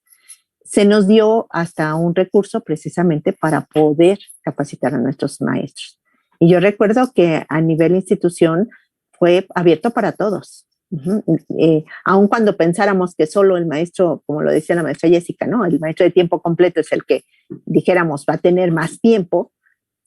Se nos dio hasta un recurso precisamente para poder capacitar a nuestros maestros. Y yo recuerdo que a nivel institución fue abierto para todos. Aun cuando pensáramos que solo el maestro, como lo decía la maestra Jessica, ¿no? El maestro de tiempo completo es el que, dijéramos, va a tener más tiempo.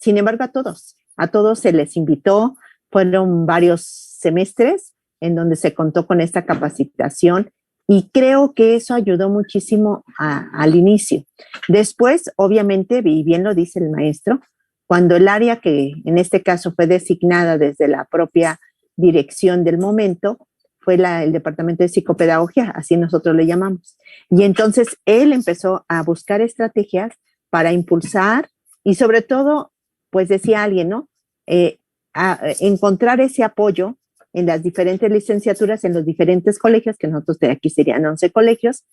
Sin embargo, a todos se les invitó. Fueron varios semestres en donde se contó con esta capacitación y creo que eso ayudó muchísimo al inicio. Después, obviamente, y bien lo dice el maestro, cuando el área que en este caso fue designada desde la propia dirección del momento, fue el departamento de psicopedagogía, así nosotros le llamamos. Y entonces él empezó a buscar estrategias para impulsar y sobre todo, pues decía alguien, ¿no? A encontrar ese apoyo en las diferentes licenciaturas, en los diferentes colegios, que nosotros de aquí serían 11 colegios,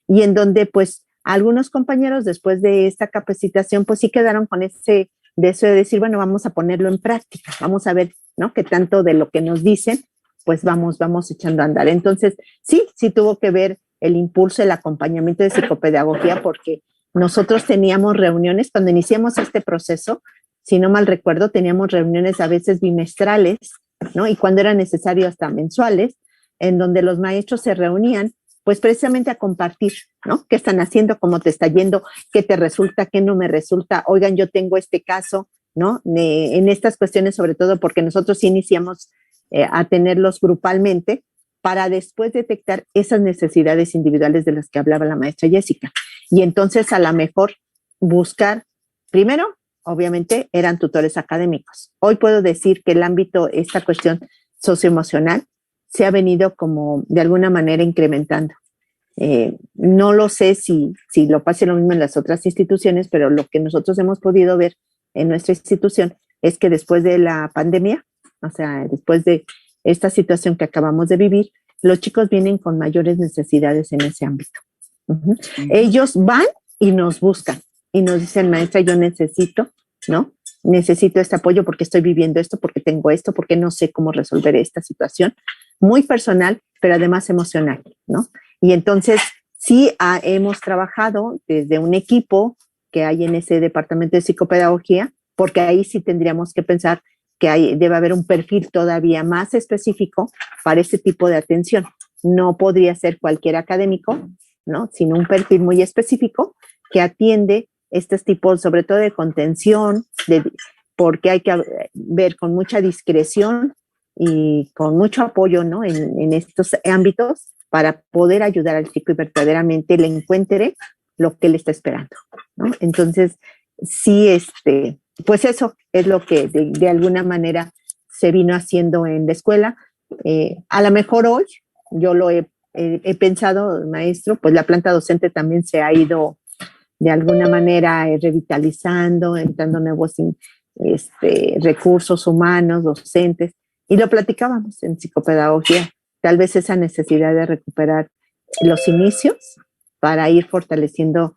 y en donde pues algunos compañeros después de esta capacitación pues sí quedaron con ese deseo de decir, bueno, vamos a ponerlo en práctica, vamos a ver, ¿no? Que tanto de lo que nos dicen, pues vamos echando a andar. Entonces, sí tuvo que ver el impulso, el acompañamiento de psicopedagogía, porque nosotros teníamos reuniones, cuando iniciamos este proceso, si no mal recuerdo, teníamos reuniones a veces bimestrales, ¿no? Y cuando era necesario hasta mensuales, en donde los maestros se reunían, pues precisamente a compartir, ¿no? ¿Qué están haciendo? ¿Cómo te está yendo? ¿Qué te resulta? ¿Qué no me resulta? Oigan, yo tengo este caso, ¿no? En estas cuestiones, sobre todo porque nosotros iniciamos a tenerlos grupalmente para después detectar esas necesidades individuales de las que hablaba la maestra Jessica. Y entonces a lo mejor buscar, primero, obviamente eran tutores académicos. Hoy puedo decir que el ámbito, esta cuestión socioemocional, se ha venido como de alguna manera incrementando. No lo sé si lo pase lo mismo en las otras instituciones, pero lo que nosotros hemos podido ver en nuestra institución es que después de la pandemia, o sea, después de esta situación que acabamos de vivir, los chicos vienen con mayores necesidades en ese ámbito. Ellos van y nos buscan y nos dicen, maestra, yo necesito, ¿no? Necesito este apoyo porque estoy viviendo esto, porque tengo esto, porque no sé cómo resolver esta situación. Muy personal, pero además emocional, ¿no? Y entonces sí hemos trabajado desde un equipo que hay en ese departamento de psicopedagogía, porque ahí sí tendríamos que pensar que debe haber un perfil todavía más específico para este tipo de atención. No podría ser cualquier académico, ¿no? Sino un perfil muy específico que atiende estos tipos, sobre todo de contención, porque hay que ver con mucha discreción y con mucho apoyo, ¿no? En estos ámbitos para poder ayudar al chico y verdaderamente le encuentre lo que él está esperando, ¿no? Entonces, sí, pues eso es lo que de alguna manera se vino haciendo en la escuela. A lo mejor hoy, yo lo he pensado, maestro, pues la planta docente también se ha ido de alguna manera revitalizando, entrando nuevos recursos humanos, docentes, y lo platicábamos en psicopedagogía, tal vez esa necesidad de recuperar los inicios para ir fortaleciendo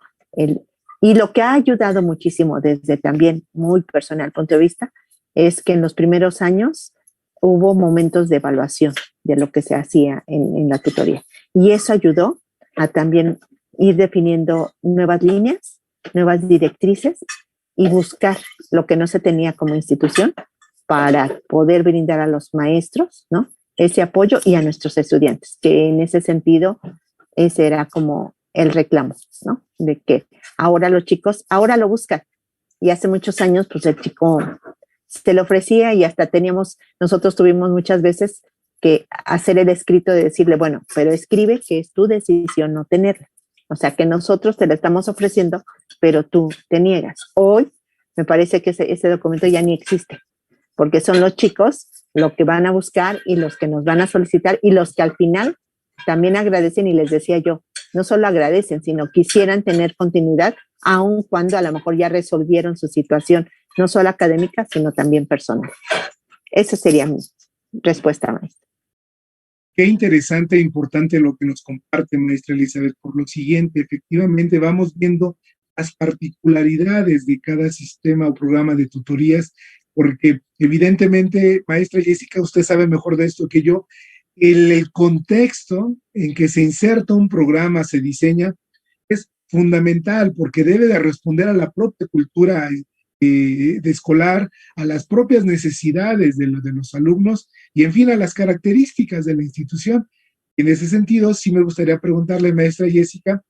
y lo que ha ayudado muchísimo desde también muy personal punto de vista es que en los primeros años hubo momentos de evaluación de lo que se hacía en la tutoría y eso ayudó a también ir definiendo nuevas líneas, nuevas directrices y buscar lo que no se tenía como institución para poder brindar a los maestros, ¿no? Ese apoyo y a nuestros estudiantes, que en ese sentido ese era como el reclamo, ¿no? De que ahora los chicos, ahora lo buscan. Y hace muchos años, pues el chico se le ofrecía y hasta nosotros tuvimos muchas veces que hacer el escrito de decirle, bueno, pero escribe que es tu decisión no tenerla. O sea, que nosotros te la estamos ofreciendo, pero tú te niegas. Hoy me parece que ese documento ya ni existe, porque son los chicos los que van a buscar y los que nos van a solicitar y los que al final también agradecen y les decía yo, no solo agradecen, sino quisieran tener continuidad, aun cuando a lo mejor ya resolvieron su situación, no solo académica, sino también personal. Esa sería mi respuesta, maestra. Qué interesante e importante lo que nos comparte, maestra Elizabeth. Por lo siguiente, efectivamente vamos viendo las particularidades de cada sistema o programa de tutorías porque evidentemente, maestra Jessica, usted sabe mejor de esto que yo, el contexto en que se inserta un programa, se diseña, es fundamental porque debe de responder a la propia cultura de escolar, a las propias necesidades de los alumnos y, en fin, a las características de la institución. En ese sentido, sí me gustaría preguntarle, maestra Jessica,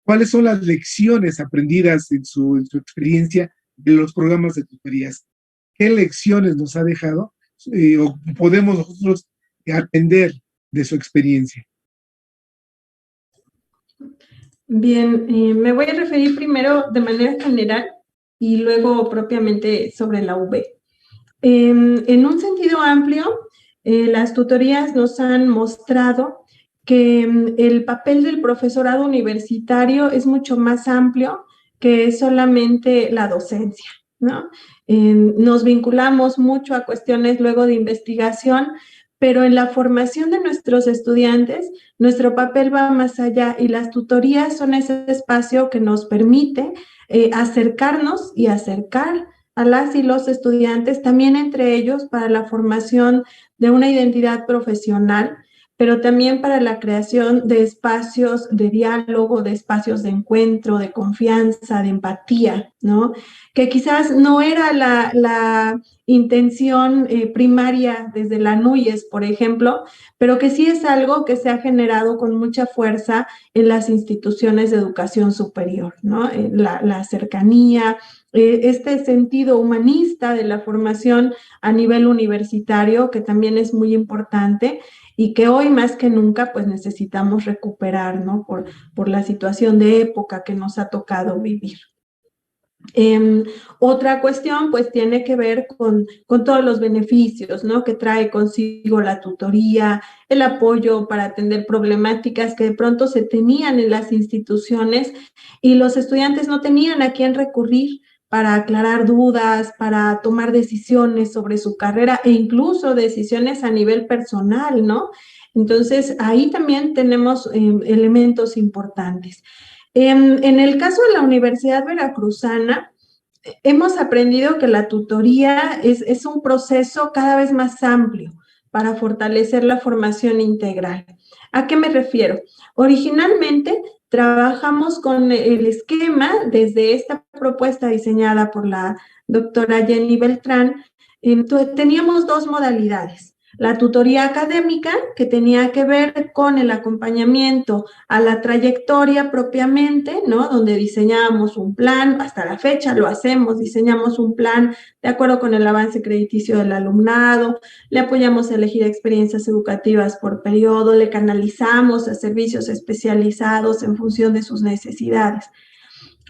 ¿cuáles son las lecciones aprendidas en su experiencia de los programas de tutorías? ¿Qué lecciones nos ha dejado o podemos nosotros aprender de su experiencia? Bien, me voy a referir primero de manera general y luego propiamente sobre la UB. En un sentido amplio, las tutorías nos han mostrado que el papel del profesorado universitario es mucho más amplio que solamente la docencia, ¿no? Nos vinculamos mucho a cuestiones luego de investigación, pero en la formación de nuestros estudiantes, nuestro papel va más allá y las tutorías son ese espacio que nos permite acercarnos y acercar a las y los estudiantes, también entre ellos para la formación de una identidad profesional, pero también para la creación de espacios de diálogo, de espacios de encuentro, de confianza, de empatía, ¿no? Que quizás no era la intención primaria desde la NUYES, por ejemplo, pero que sí es algo que se ha generado con mucha fuerza en las instituciones de educación superior, ¿no? La cercanía, este sentido humanista de la formación a nivel universitario, que también es muy importante y que hoy más que nunca pues necesitamos recuperar, ¿no? Por la situación de época que nos ha tocado vivir. Otra cuestión pues tiene que ver con todos los beneficios, ¿no? Que trae consigo la tutoría, el apoyo para atender problemáticas que de pronto se tenían en las instituciones y los estudiantes no tenían a quién recurrir para aclarar dudas, para tomar decisiones sobre su carrera e incluso decisiones a nivel personal, ¿no? Entonces, ahí también tenemos elementos importantes. En el caso de la Universidad Veracruzana, hemos aprendido que la tutoría es un proceso cada vez más amplio para fortalecer la formación integral. ¿A qué me refiero? Originalmente trabajamos con el esquema desde esta propuesta diseñada por la doctora Jenny Beltrán. Teníamos dos modalidades. La tutoría académica, que tenía que ver con el acompañamiento a la trayectoria propiamente, ¿no? Donde diseñábamos un plan, hasta la fecha lo hacemos, diseñamos un plan de acuerdo con el avance crediticio del alumnado, le apoyamos a elegir experiencias educativas por periodo, le canalizamos a servicios especializados en función de sus necesidades.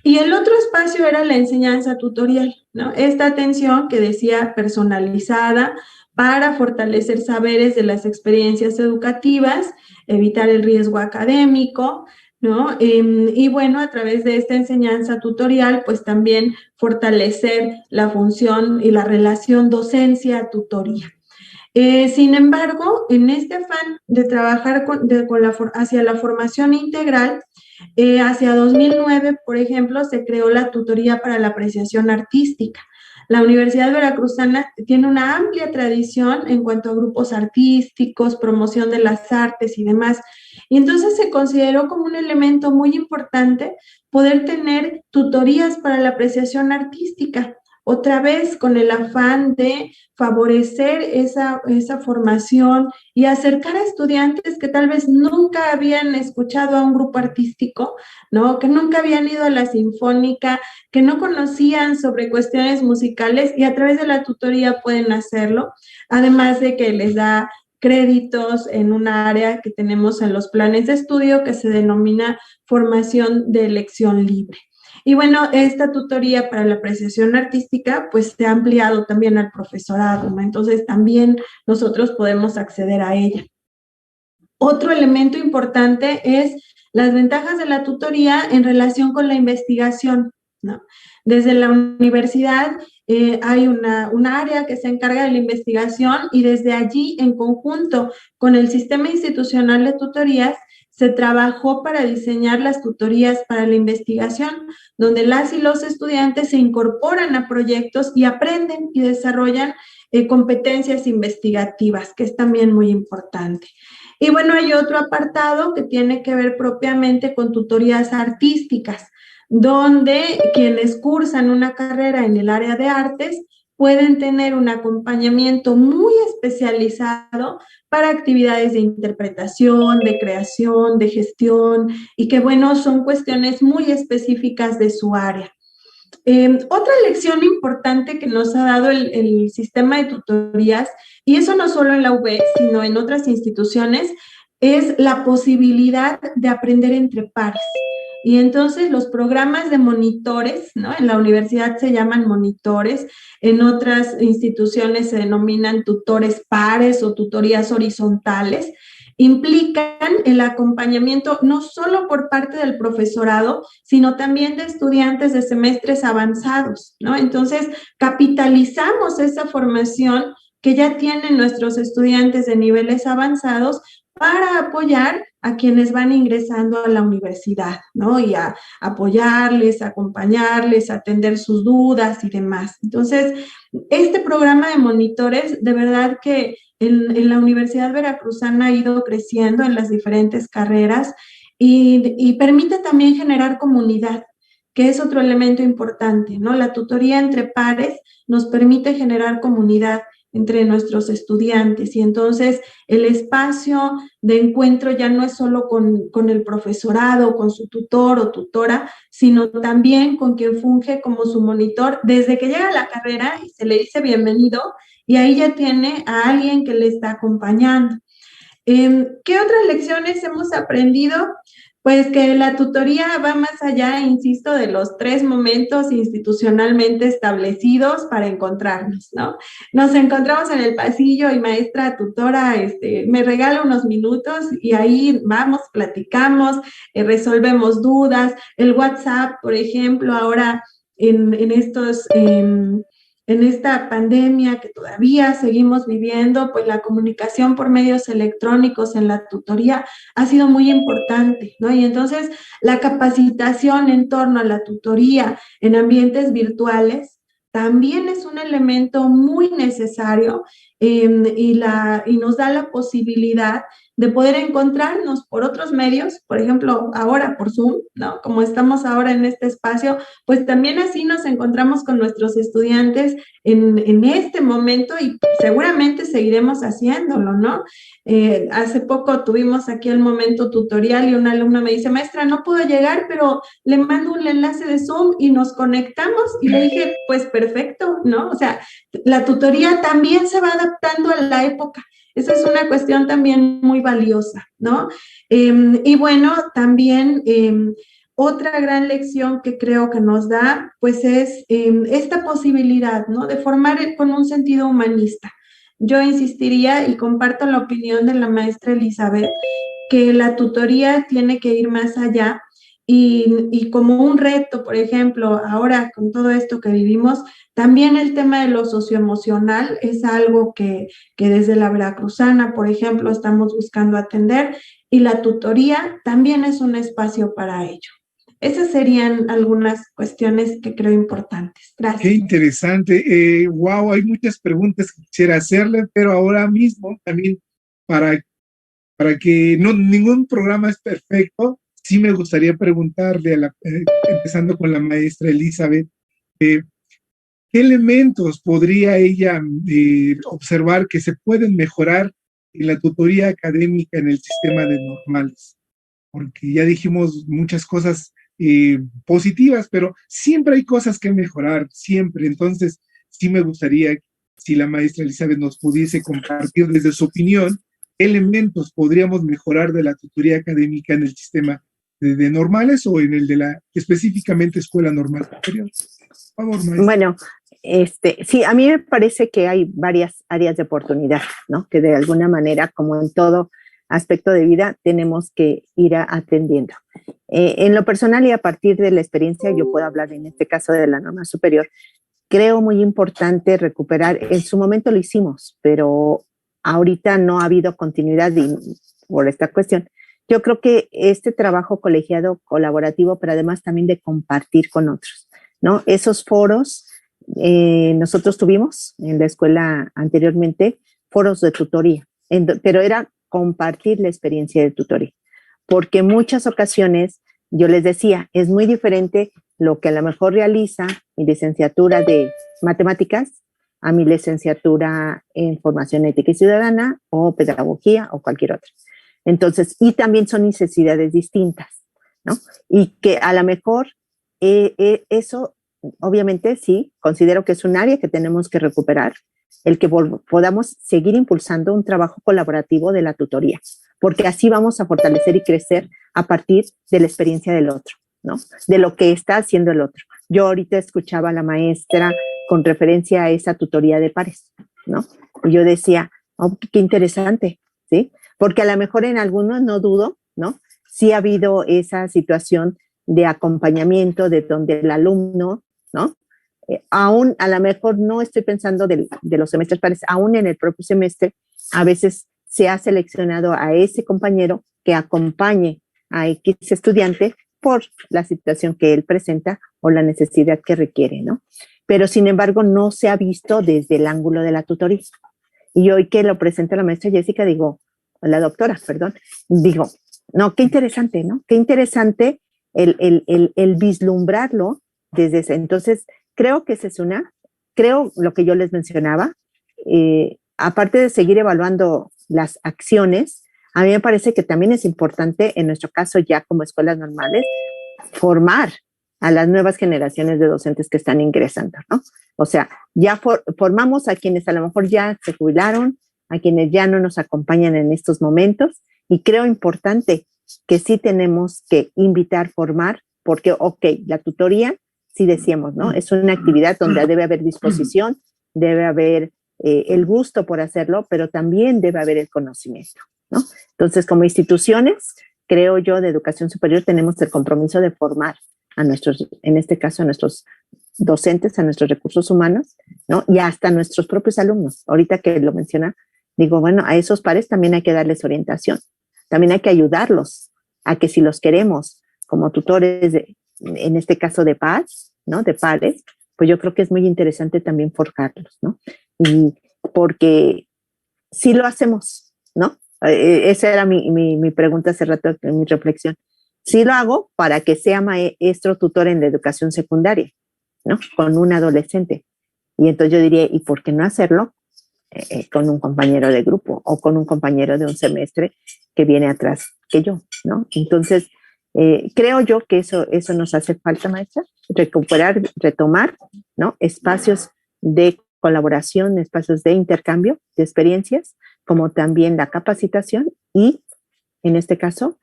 Y el otro espacio era la enseñanza tutorial, ¿no? Esta atención que decía personalizada, para fortalecer saberes de las experiencias educativas, evitar el riesgo académico, ¿no? Y bueno, a través de esta enseñanza tutorial, pues también fortalecer la función y la relación docencia-tutoría. Sin embargo, en este afán de trabajar hacia la formación integral, hacia 2009, por ejemplo, se creó la tutoría para la apreciación artística. La Universidad Veracruzana tiene una amplia tradición en cuanto a grupos artísticos, promoción de las artes y demás. Y entonces se consideró como un elemento muy importante poder tener tutorías para la apreciación artística, otra vez con el afán de favorecer esa formación y acercar a estudiantes que tal vez nunca habían escuchado a un grupo artístico, ¿no? Que nunca habían ido a la sinfónica, que no conocían sobre cuestiones musicales y a través de la tutoría pueden hacerlo, además de que les da créditos en una área que tenemos en los planes de estudio que se denomina formación de elección libre. Y bueno, esta tutoría para la apreciación artística pues se ha ampliado también al profesorado, ¿no? Entonces también nosotros podemos acceder a ella. Otro elemento importante es las ventajas de la tutoría en relación con la investigación, ¿no? Desde la universidad hay una área que se encarga de la investigación y desde allí, en conjunto con el sistema institucional de tutorías, se trabajó para diseñar las tutorías para la investigación, donde las y los estudiantes se incorporan a proyectos y aprenden y desarrollan competencias investigativas, que es también muy importante. Y bueno, hay otro apartado que tiene que ver propiamente con tutorías artísticas, donde quienes cursan una carrera en el área de artes pueden tener un acompañamiento muy especializado para actividades de interpretación, de creación, de gestión, y que, bueno, son cuestiones muy específicas de su área. Otra lección importante que nos ha dado el sistema de tutorías, y eso no solo en la UB, sino en otras instituciones, es la posibilidad de aprender entre pares. Y entonces los programas de monitores, ¿no? En la universidad se llaman monitores, en otras instituciones se denominan tutores pares o tutorías horizontales, implican el acompañamiento no solo por parte del profesorado, sino también de estudiantes de semestres avanzados, ¿no? Entonces, capitalizamos esa formación que ya tienen nuestros estudiantes de niveles avanzados para apoyar a quienes van ingresando a la universidad, ¿no? Y a apoyarles, acompañarles, atender sus dudas y demás. Entonces, este programa de monitores, de verdad que en la Universidad Veracruzana ha ido creciendo en las diferentes carreras y permite también generar comunidad, que es otro elemento importante, ¿no? La tutoría entre pares nos permite generar comunidad entre nuestros estudiantes y entonces el espacio de encuentro ya no es solo con el profesorado, con su tutor o tutora, sino también con quien funge como su monitor desde que llega a la carrera y se le dice bienvenido y ahí ya tiene a alguien que le está acompañando. ¿Qué otras lecciones hemos aprendido? Pues que la tutoría va más allá, insisto, de los 3 momentos institucionalmente establecidos para encontrarnos, ¿no? Nos encontramos en el pasillo y maestra tutora, me regala unos minutos y ahí vamos, platicamos, resolvemos dudas. El WhatsApp, por ejemplo, ahora en esta pandemia que todavía seguimos viviendo, pues la comunicación por medios electrónicos en la tutoría ha sido muy importante, ¿no? Y entonces la capacitación en torno a la tutoría en ambientes virtuales también es un elemento muy necesario y nos da la posibilidad de poder encontrarnos por otros medios, por ejemplo, ahora por Zoom, ¿no? Como estamos ahora en este espacio, pues también así nos encontramos con nuestros estudiantes en este momento y seguramente seguiremos haciéndolo, ¿no? Hace poco tuvimos aquí el momento tutorial y una alumna me dice, maestra, no puedo llegar, pero le mando un enlace de Zoom y nos conectamos y le dije, pues perfecto, ¿no? O sea, la tutoría también se va adaptando a la época. Esa es una cuestión también muy valiosa, ¿no? Y bueno, también otra gran lección que creo que nos da, pues es esta posibilidad, ¿no? De formar con un sentido humanista. Yo insistiría y comparto la opinión de la maestra Elizabeth, que la tutoría tiene que ir más allá y como un reto, por ejemplo, ahora con todo esto que vivimos, también el tema de lo socioemocional es algo que desde la Veracruzana, por ejemplo, estamos buscando atender y la tutoría también es un espacio para ello. Esas serían algunas cuestiones que creo importantes. Gracias. Qué interesante. Wow, hay muchas preguntas que quisiera hacerle, pero ahora mismo también para que ningún programa es perfecto, sí me gustaría preguntarle, empezando con la maestra Elizabeth, ¿qué elementos podría ella observar que se pueden mejorar en la tutoría académica en el sistema de normales? Porque ya dijimos muchas cosas positivas, pero siempre hay cosas que mejorar, siempre. Entonces, sí me gustaría si la maestra Elizabeth nos pudiese compartir desde su opinión qué elementos podríamos mejorar de la tutoría académica en el sistema de normales o en el de la específicamente Escuela Normal Superior. Por favor, maestra. Bueno, sí, a mí me parece que hay varias áreas de oportunidad, ¿no? Que de alguna manera, como en todo aspecto de vida, tenemos que ir atendiendo. En lo personal y a partir de la experiencia, yo puedo hablar en este caso de la norma superior, creo muy importante recuperar, en su momento lo hicimos, pero ahorita no ha habido continuidad por esta cuestión, Yo creo que este trabajo colegiado, colaborativo, pero además también de compartir con otros, ¿no? Esos foros, nosotros tuvimos en la escuela anteriormente foros de tutoría, pero era compartir la experiencia de tutoría, porque en muchas ocasiones yo les decía, es muy diferente lo que a lo mejor realiza mi licenciatura de matemáticas a mi licenciatura en formación ética y ciudadana o pedagogía o cualquier otra. Entonces, y también son necesidades distintas, ¿no? Y que a lo mejor eso, obviamente sí, considero que es un área que tenemos que recuperar, el que podamos seguir impulsando un trabajo colaborativo de la tutoría, porque así vamos a fortalecer y crecer a partir de la experiencia del otro, ¿no? De lo que está haciendo el otro. Yo ahorita escuchaba a la maestra con referencia a esa tutoría de pares, ¿no? Y yo decía, oh, qué interesante, ¿sí? Porque a lo mejor en algunos, no dudo, ¿no? Sí ha habido esa situación de acompañamiento de donde el alumno, ¿no? Aún a lo mejor no estoy pensando de los semestres pares, aún en el propio semestre, a veces se ha seleccionado a ese compañero que acompañe a X estudiante por la situación que él presenta o la necesidad que requiere, ¿no? Pero sin embargo no se ha visto desde el ángulo de la tutoría. Y hoy que lo presenta la maestra Jessica, digo, la doctora, perdón, digo, no, qué interesante, ¿no? Qué interesante el vislumbrarlo desde ese. Entonces, creo que esa es creo lo que yo les mencionaba, aparte de seguir evaluando las acciones, a mí me parece que también es importante, en nuestro caso ya como escuelas normales, formar a las nuevas generaciones de docentes que están ingresando, ¿no? O sea, ya formamos a quienes a lo mejor ya se jubilaron, a quienes ya no nos acompañan en estos momentos, y creo importante que sí tenemos que invitar, formar, porque, ok, la tutoría, sí decíamos, ¿no? Es una actividad donde debe haber disposición, debe haber el gusto por hacerlo, pero también debe haber el conocimiento, ¿no? Entonces, como instituciones, creo yo, de educación superior, tenemos el compromiso de formar a nuestros, en este caso, a nuestros docentes, a nuestros recursos humanos, ¿no? Y hasta a nuestros propios alumnos. Ahorita que lo menciona, digo, bueno, a esos pares también hay que darles orientación, también hay que ayudarlos a que si los queremos como tutores, en este caso de paz, ¿no? De pares, pues yo creo que es muy interesante también forjarlos, ¿no? Y porque sí lo hacemos, ¿no? Esa era mi pregunta hace rato, mi reflexión. Sí lo hago para que sea maestro tutor en la educación secundaria, ¿no? Con un adolescente. Y entonces yo diría, ¿y por qué no hacerlo con un compañero de grupo o con un compañero de un semestre que viene atrás que yo, ¿no? Entonces, creo yo que eso nos hace falta, maestra, recuperar, retomar, ¿no? Espacios de colaboración, espacios de intercambio de experiencias, como también la capacitación y, en este caso,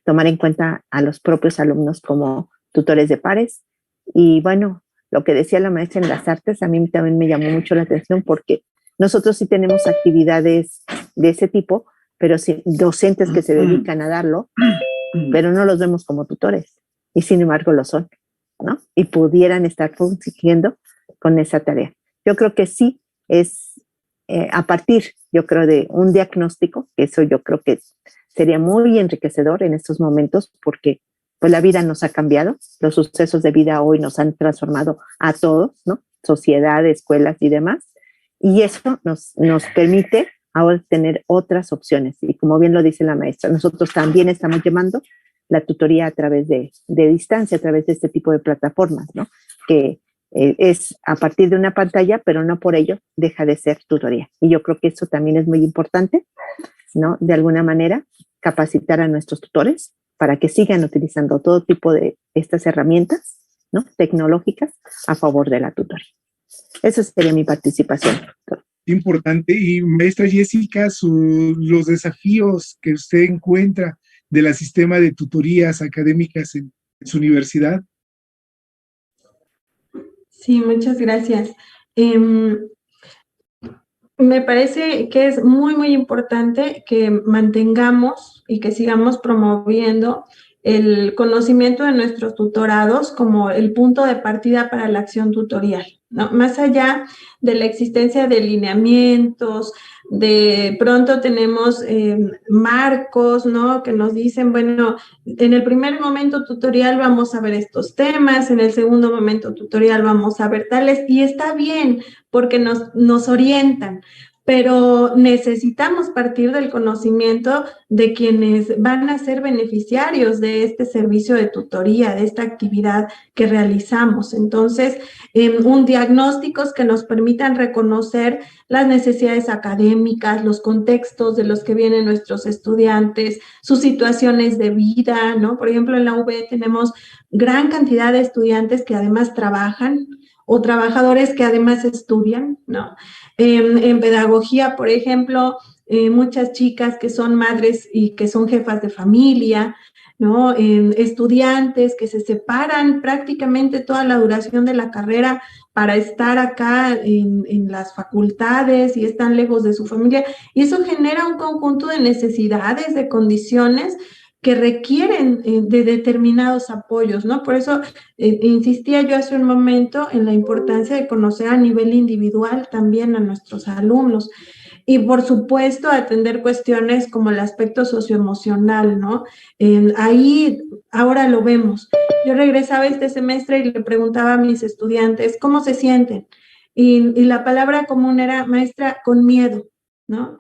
tomar en cuenta a los propios alumnos como tutores de pares. Y bueno, lo que decía la maestra en las artes, a mí también me llamó mucho la atención porque nosotros sí tenemos actividades de ese tipo, pero sí, docentes que se dedican a darlo, pero no los vemos como tutores, y sin embargo lo son, ¿no? Y pudieran estar consiguiendo con esa tarea. Yo creo que sí es a partir, yo creo, de un diagnóstico, eso yo creo que sería muy enriquecedor en estos momentos, porque pues la vida nos ha cambiado, los sucesos de vida hoy nos han transformado a todos, ¿no? Sociedad, escuelas y demás, y eso nos permite ahora tener otras opciones. Y como bien lo dice la maestra, nosotros también estamos llevando la tutoría a través de distancia, a través de este tipo de plataformas, ¿no? Que es a partir de una pantalla, pero no por ello deja de ser tutoría. Y yo creo que eso también es muy importante, ¿no? De alguna manera, capacitar a nuestros tutores para que sigan utilizando todo tipo de estas herramientas, ¿no? Tecnológicas a favor de la tutoría. Esa sería mi participación, doctor. Importante. Y maestra Jessica, los desafíos que usted encuentra del sistema de tutorías académicas en su universidad. Sí, muchas gracias. Me parece que es muy, muy importante que mantengamos y que sigamos promoviendo el conocimiento de nuestros tutorados como el punto de partida para la acción tutorial. ¿no? Más allá de la existencia de lineamientos, de pronto tenemos marcos, ¿no? Que nos dicen, bueno, en el primer momento tutorial vamos a ver estos temas, en el segundo momento tutorial vamos a ver tales, y está bien porque nos orientan, pero necesitamos partir del conocimiento de quienes van a ser beneficiarios de este servicio de tutoría, de esta actividad que realizamos. Entonces, diagnósticos que nos permitan reconocer las necesidades académicas, los contextos de los que vienen nuestros estudiantes, sus situaciones de vida, ¿no? Por ejemplo, en la UB tenemos gran cantidad de estudiantes que además trabajan o trabajadores que además estudian, ¿no? En pedagogía, por ejemplo, muchas chicas que son madres y que son jefas de familia, ¿no? Estudiantes que se separan prácticamente toda la duración de la carrera para estar acá en las facultades y están lejos de su familia. Y eso genera un conjunto de necesidades, de condiciones que requieren de determinados apoyos, ¿no? Por eso insistía yo hace un momento en la importancia de conocer a nivel individual también a nuestros alumnos. Y por supuesto, atender cuestiones como el aspecto socioemocional, ¿no? Ahí ahora lo vemos. Yo regresaba este semestre y le preguntaba a mis estudiantes cómo se sienten. Y la palabra común era, maestra, con miedo, ¿no?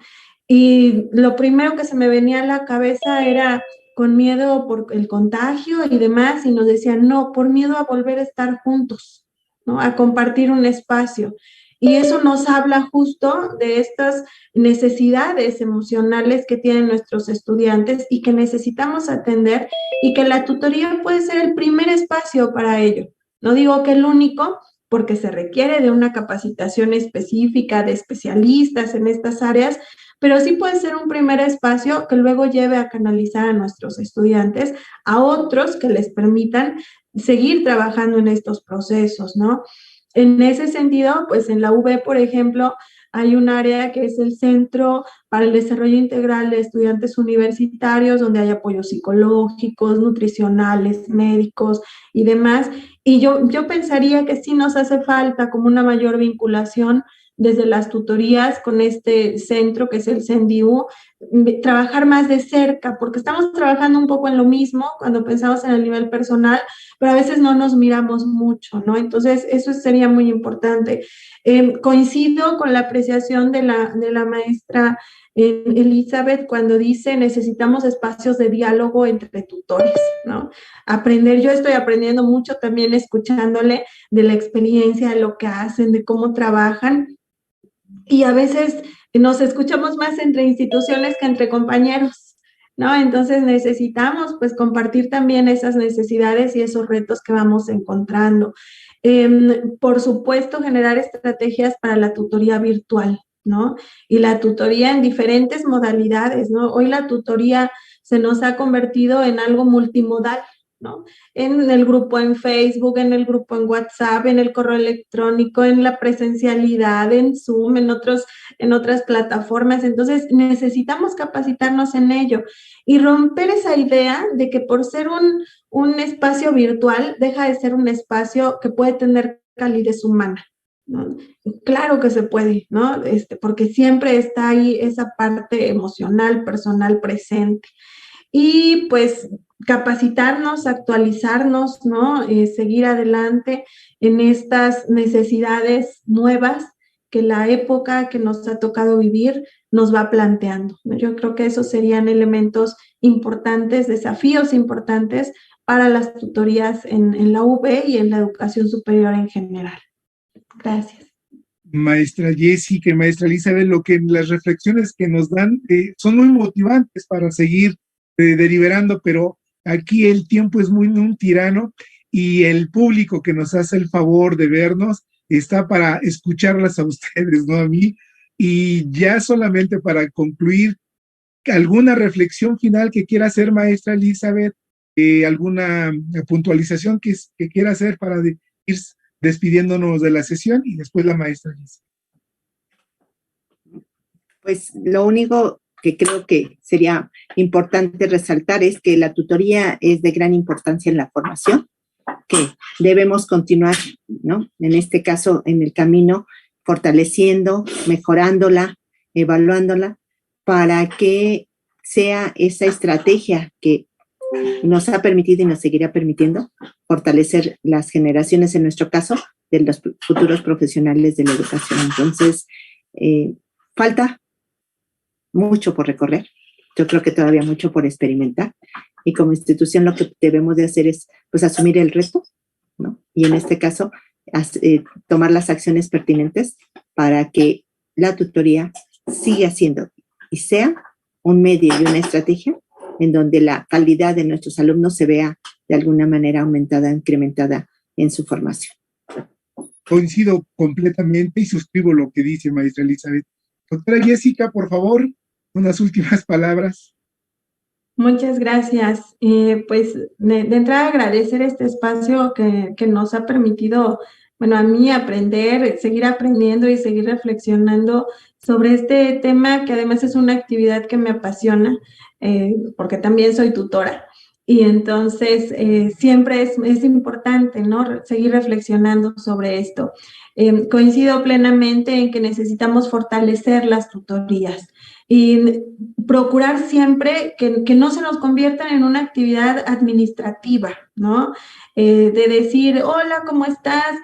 Y lo primero que se me venía a la cabeza era con miedo por el contagio y demás, y nos decían, no, por miedo a volver a estar juntos, ¿no? A compartir un espacio. Y eso nos habla justo de estas necesidades emocionales que tienen nuestros estudiantes y que necesitamos atender, y que la tutoría puede ser el primer espacio para ello. No digo que el único, porque se requiere de una capacitación específica de especialistas en estas áreas, pero sí puede ser un primer espacio que luego lleve a canalizar a nuestros estudiantes a otros que les permitan seguir trabajando en estos procesos, ¿no? En ese sentido, pues en la UB, por ejemplo, hay un área que es el Centro para el Desarrollo Integral de Estudiantes Universitarios, donde hay apoyos psicológicos, nutricionales, médicos y demás. Y yo pensaría que sí nos hace falta como una mayor vinculación desde las tutorías con este centro que es el CENDIU, trabajar más de cerca, porque estamos trabajando un poco en lo mismo cuando pensamos en el nivel personal, pero a veces no nos miramos mucho, ¿no? Entonces, eso sería muy importante. Coincido con la apreciación de la maestra Elizabeth cuando dice necesitamos espacios de diálogo entre tutores, ¿no? Aprender, yo estoy aprendiendo mucho también escuchándole de la experiencia, de lo que hacen, de cómo trabajan, y a veces nos escuchamos más entre instituciones que entre compañeros, ¿no? Entonces necesitamos pues compartir también esas necesidades y esos retos que vamos encontrando. Por supuesto, generar estrategias para la tutoría virtual, ¿no? Y la tutoría en diferentes modalidades, ¿no? Hoy la tutoría se nos ha convertido en algo multimodal, ¿no? En el grupo en Facebook, en el grupo en WhatsApp, en el correo electrónico, en la presencialidad, en Zoom, en otras plataformas. Entonces, necesitamos capacitarnos en ello y romper esa idea de que por ser un espacio virtual, deja de ser un espacio que puede tener calidez humana, ¿no? Claro que se puede, ¿no? Porque siempre está ahí esa parte emocional, personal presente. Y pues capacitarnos, actualizarnos, ¿no? Seguir adelante en estas necesidades nuevas que la época que nos ha tocado vivir nos va planteando, ¿no? Yo creo que esos serían elementos importantes, desafíos importantes para las tutorías en la UB y en la educación superior en general. Gracias. Maestra Jessica y maestra Elizabeth, las reflexiones que nos dan son muy motivantes para seguir deliberando, pero aquí el tiempo es muy un tirano y el público que nos hace el favor de vernos está para escucharlas a ustedes, no a mí. Y ya solamente para concluir, ¿alguna reflexión final que quiera hacer maestra Elizabeth? ¿Alguna puntualización que quiera hacer para ir despidiéndonos de la sesión? Y después la maestra Elizabeth. Pues lo único que creo que sería importante resaltar es que la tutoría es de gran importancia en la formación que debemos continuar, ¿no? En este caso, en el camino, fortaleciendo, mejorándola, evaluándola, para que sea esa estrategia que nos ha permitido y nos seguirá permitiendo fortalecer las generaciones, en nuestro caso, de los futuros profesionales de la educación. Entonces, falta mucho por recorrer. Yo creo que todavía mucho por experimentar. Y como institución lo que debemos de hacer es, pues, asumir el reto, ¿no? Y en este caso, tomar las acciones pertinentes para que la tutoría siga siendo y sea un medio y una estrategia en donde la calidad de nuestros alumnos se vea de alguna manera aumentada, incrementada en su formación. Coincido completamente y suscribo lo que dice maestra Elizabeth. Doctora Jessica, por favor, unas últimas palabras. Muchas gracias. Pues de entrada agradecer este espacio que nos ha permitido, bueno, a mí aprender, seguir aprendiendo y seguir reflexionando sobre este tema, que además es una actividad que me apasiona, porque también soy tutora. Y entonces siempre es importante, ¿no? Seguir reflexionando sobre esto. Coincido plenamente en que necesitamos fortalecer las tutorías y procurar siempre que no se nos conviertan en una actividad administrativa, ¿no? De decir, hola, ¿cómo estás?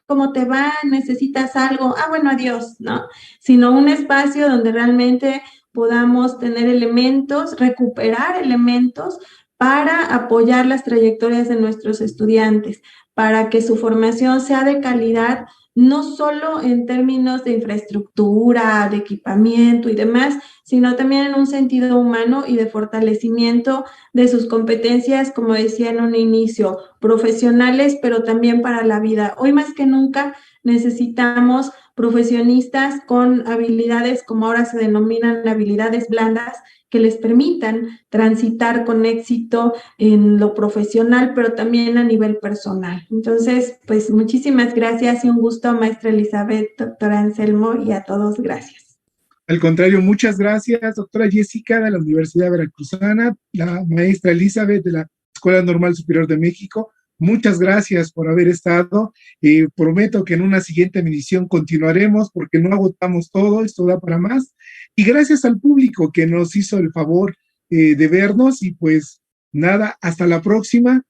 ¿Cómo te va? ¿Necesitas algo? Ah, bueno, adiós, ¿no? Sino un espacio donde realmente podamos tener elementos, recuperar elementos para apoyar las trayectorias de nuestros estudiantes, para que su formación sea de calidad, no solo en términos de infraestructura, de equipamiento y demás, sino también en un sentido humano y de fortalecimiento de sus competencias, como decía en un inicio, profesionales, pero también para la vida. Hoy más que nunca necesitamos profesionistas con habilidades, como ahora se denominan habilidades blandas, que les permitan transitar con éxito en lo profesional, pero también a nivel personal. Entonces, pues muchísimas gracias y un gusto, maestra Elizabeth, doctora Anselmo, y a todos, gracias. Al contrario, muchas gracias, doctora Jessica de la Universidad Veracruzana, la maestra Elizabeth de la Escuela Normal Superior de México. Muchas gracias por haber estado. Prometo que en una siguiente emisión continuaremos porque no agotamos todo, esto da para más. Y gracias al público que nos hizo el favor de vernos y pues nada, hasta la próxima.